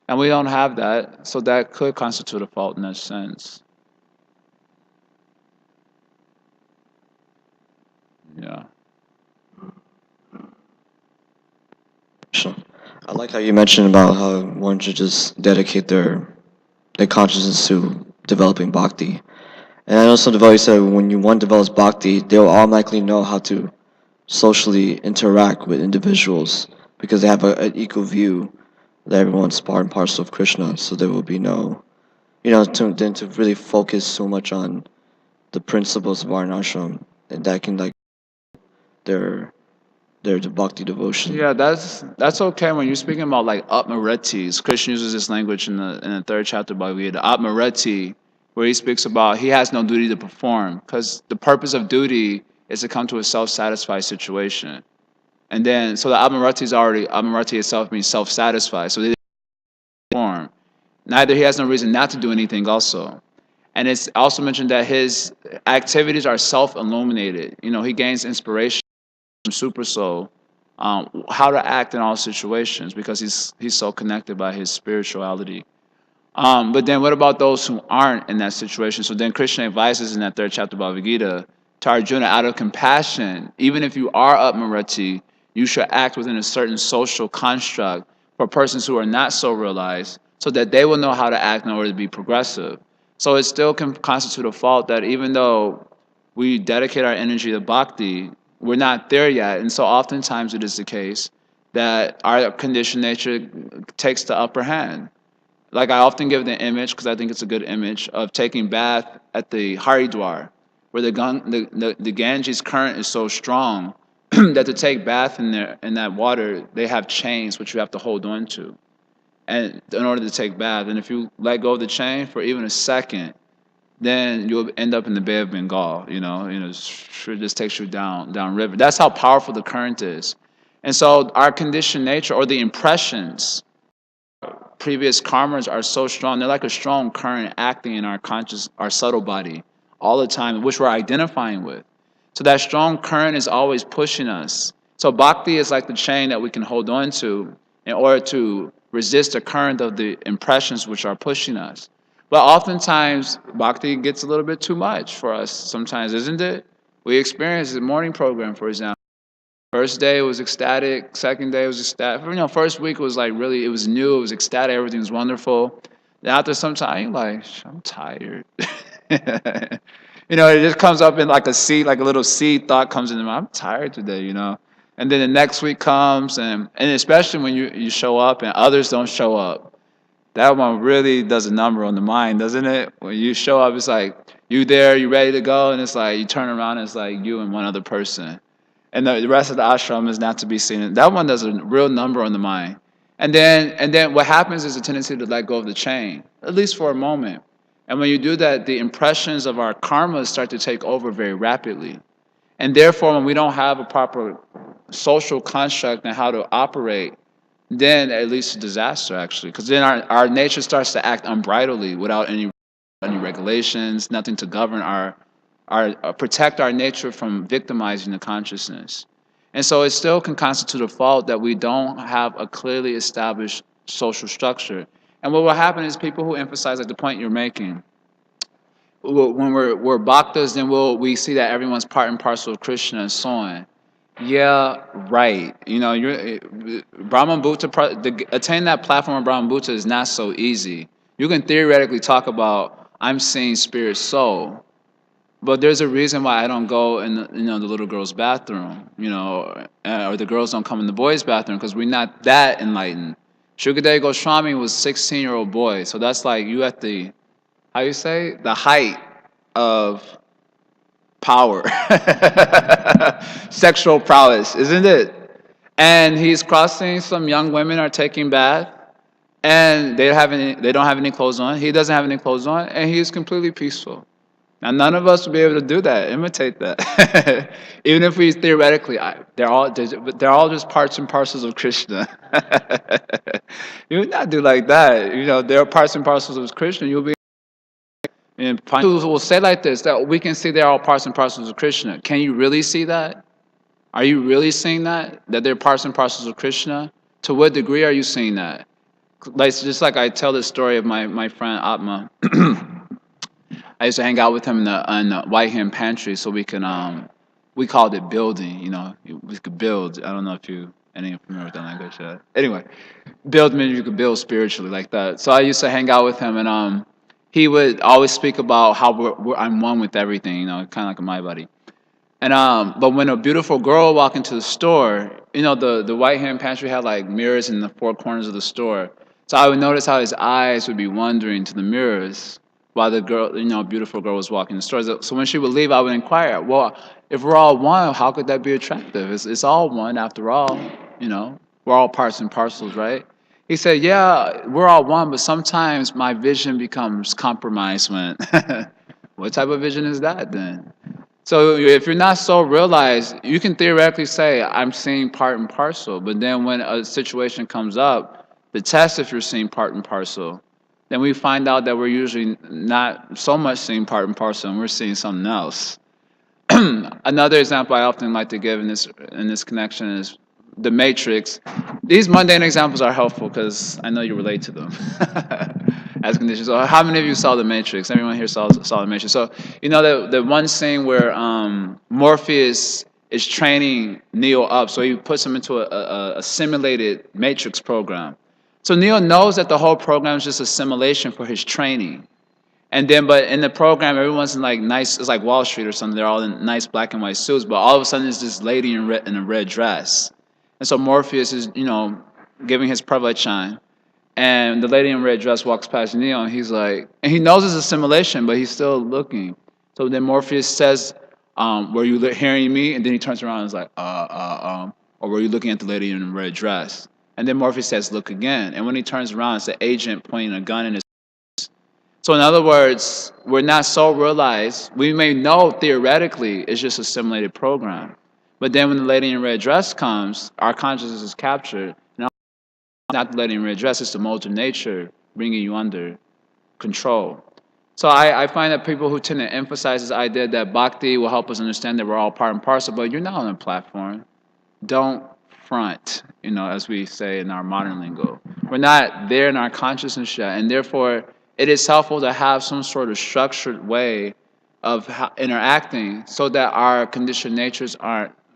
And we don't have that, so that could constitute a fault in that sense. Yeah. So, I like how you mentioned about how one should just dedicate their consciousness to developing bhakti. And I know some devotees said when one develops bhakti, they'll automatically know how to socially interact with individuals because they have an equal view that everyone's part and parcel of Krishna. So there will be no, to really focus so much on the principles of Varnashram, and that can their their bhakti devotion. Yeah, that's okay when you're speaking about like Atmaretis. Krishna uses this language in the third chapter of Bhagavad Gita. Atmareti, where he speaks about he has no duty to perform, because the purpose of duty is to come to a self-satisfied situation. And then so the Atmareti itself means self-satisfied. So they perform. Neither he has no reason not to do anything also. And it's also mentioned that his activities are self-illuminated. He gains inspiration from Super Soul, how to act in all situations because he's so connected by his spirituality. But then what about those who aren't in that situation? So then Krishna advises in that third chapter of Bhagavad Gita to Arjuna, out of compassion, even if you are Atmarati, you should act within a certain social construct for persons who are not so realized so that they will know how to act in order to be progressive. So it still can constitute a fault that even though we dedicate our energy to bhakti, we're not there yet. And so oftentimes it is the case that our conditioned nature takes the upper hand. Like I often give the image, because I think it's a good image, of taking bath at the Haridwar, where the Ganges current is so strong that to take bath in that water, they have chains which you have to hold on to, and in order to take bath. And if you let go of the chain for even a second, then you'll end up in the Bay of Bengal. It sure just takes you down river. That's how powerful the current is. And so our conditioned nature, or the impressions, previous karmas, are so strong. They're like a strong current acting in our subtle body all the time, which we're identifying with. So that strong current is always pushing us. So bhakti is like the chain that we can hold on to in order to resist the current of the impressions which are pushing us. But oftentimes, bhakti gets a little bit too much for us sometimes, isn't it? We experience the morning program, for example. First day was ecstatic. Second day was ecstatic. First week was like really, it was new. It was ecstatic. Everything was wonderful. Then after some time, you're like, I'm tired. It just comes up in like a seed, like a little seed thought comes into mind. I'm tired today, And then the next week comes, and especially when you show up and others don't show up. That one really does a number on the mind, doesn't it? When you show up, it's like you there, you ready to go, and it's like you turn around and it's like you and one other person. And the rest of the ashram is not to be seen. That one does a real number on the mind. And then what happens is a tendency to let go of the chain, at least for a moment. And when you do that, the impressions of our karmas start to take over very rapidly. And therefore, when we don't have a proper social construct and how to operate, then it leads to disaster, actually. Because then our nature starts to act unbridledly without any regulations, nothing to govern protect our nature from victimizing the consciousness. And so it still can constitute a fault that we don't have a clearly established social structure. And what will happen is people who emphasize, like the point you're making, when we're bhaktas, then we see that everyone's part and parcel of Krishna and so on. Yeah, right. You're Brahman Bhuta. Attain that platform of Brahman Bhuta is not so easy. You can theoretically talk about I'm seeing spirit soul, but there's a reason why I don't go in the little girl's bathroom, or the girls don't come in the boys' bathroom because we're not that enlightened. Shukadeva Goswami was 16-year-old boy, so that's like you at the how you say the height of power, sexual prowess, isn't it? And he's crossing some young women are taking bath, and they don't have any clothes on. He doesn't have any clothes on, and he is completely peaceful. Now, none of us will be able to do that, imitate that. Even if we theoretically, they're all just parts and parcels of Krishna. You would not do like that. They're parts and parcels of Krishna. You'll be. And people will say like this, that we can see they're all parts and parcels of Krishna. Can you really see that? Are you really seeing that? That they're parts and parcels of Krishna? To what degree are you seeing that? Just like I tell the story of my friend Atma. I used to hang out with him in the White Hand Pantry so we can, we called it building, we could build. I don't know if any of you familiar with that language. Anyway, build means you could build spiritually like that. So I used to hang out with him, and he would always speak about how I'm one with everything, kind of like a my buddy. And but when a beautiful girl walked into the store, the White Hand Pantry had like mirrors in the four corners of the store. So I would notice how his eyes would be wandering to the mirrors while the girl, beautiful girl was walking the store. So when she would leave, I would inquire, well, if we're all one, how could that be attractive? It's all one after all, we're all parts and parcels, right? He said, yeah, we're all one, but sometimes my vision becomes compromised when, what type of vision is that then? So if you're not so realized, you can theoretically say, I'm seeing part and parcel, but then when a situation comes up, the test if you're seeing part and parcel, then we find out that we're usually not so much seeing part and parcel and we're seeing something else. Another example I often like to give in this connection is the Matrix. These mundane examples are helpful because I know you relate to them as conditions. So how many of you saw the Matrix? Everyone here saw the Matrix. So the one scene where Morpheus is training Neo up, so he puts him into a simulated Matrix program. So Neo knows that the whole program is just a simulation for his training. And then, but in the program, everyone's in like nice, it's like Wall Street or something. They're all in nice black and white suits, but all of a sudden there's this lady in a red dress. And so Morpheus is, giving his pravachan. And the lady in red dress walks past Neo, and he's like, and he knows it's a simulation, but he's still looking. So then Morpheus says, were you hearing me? And then he turns around and is like, or were you looking at the lady in the red dress? And then Morpheus says, look again. And when he turns around, it's the agent pointing a gun in his. So in other words, we're not so realized. We may know theoretically it's just a simulated program. But then when the lady in red dress comes, our consciousness is captured. And not the lady in red dress, it's the mode of nature bringing you under control. So I find that people who tend to emphasize this idea that bhakti will help us understand that we're all part and parcel, but you're not on a platform. Don't front, as we say in our modern lingo. We're not there in our consciousness yet, and therefore it is helpful to have some sort of structured way of interacting so that our conditioned natures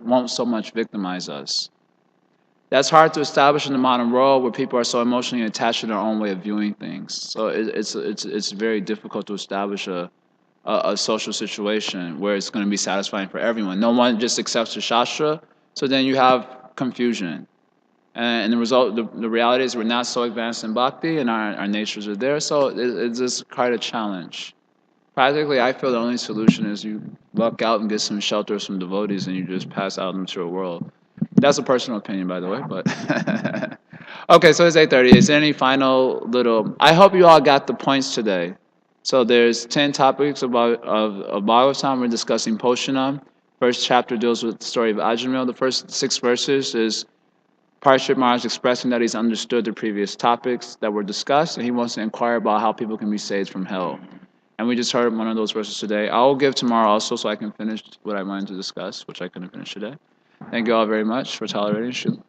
won't so much victimize us. That's hard to establish in the modern world where people are so emotionally attached to their own way of viewing things. So it's very difficult to establish a social situation where it's going to be satisfying for everyone. No one just accepts the shastra, so then you have confusion. And the result, the reality is we're not so advanced in bhakti and our natures are there, so it's just quite a challenge. Practically, I feel the only solution is you luck out and get some shelter, some devotees, and you just pass out in the material world. That's a personal opinion, by the way, but Okay, so it's 8:30. Is there any final little? I hope you all got the points today. So there's 10 topics of Bhagavatam. We're discussing Poshanam. First chapter deals with the story of Ajamil. The first 6 verses is Parashit Maharaj expressing that he's understood the previous topics that were discussed, and he wants to inquire about how people can be saved from hell. And we just heard one of those verses today. I'll give tomorrow also so I can finish what I wanted to discuss, which I couldn't finish today. Thank you all very much for tolerating.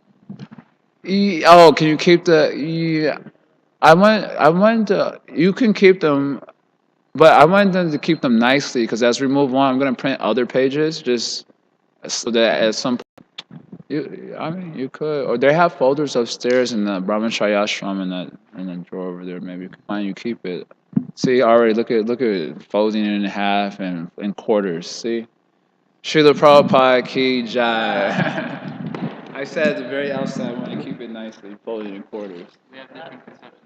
Oh, can you keep the? Yeah, I want to. You can keep them, but I want them to keep them nicely because as we move on, I'm gonna print other pages just so that at some point, I mean, you could, or they have folders upstairs in the Brahmacharya ashram in that drawer over there. Maybe fine, you keep it. See, already look at it, folding it in half and in quarters. See, Srila Prabhupada ki jai. I said at the very outset, I want to keep it nicely folded in quarters. We have different conceptions.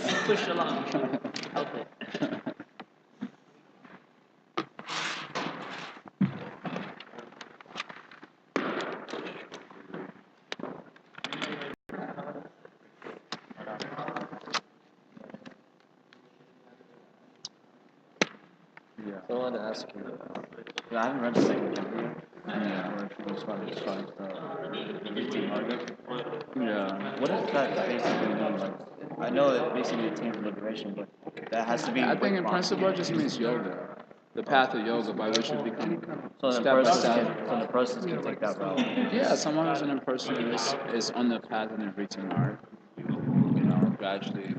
He's pushed along. Okay. So I wanted to ask you, I haven't read the second chapter yet. Yeah, where people started describing the Vritti Marga. Yeah. What does that basically mean? Like, I know it basically attains liberation, but that has to be. I think in principle it just means yoga, the path of yoga by which you become So step by step. the persons can take that route. Yeah, someone who's in a person is on the path of the Vritti Marg, gradually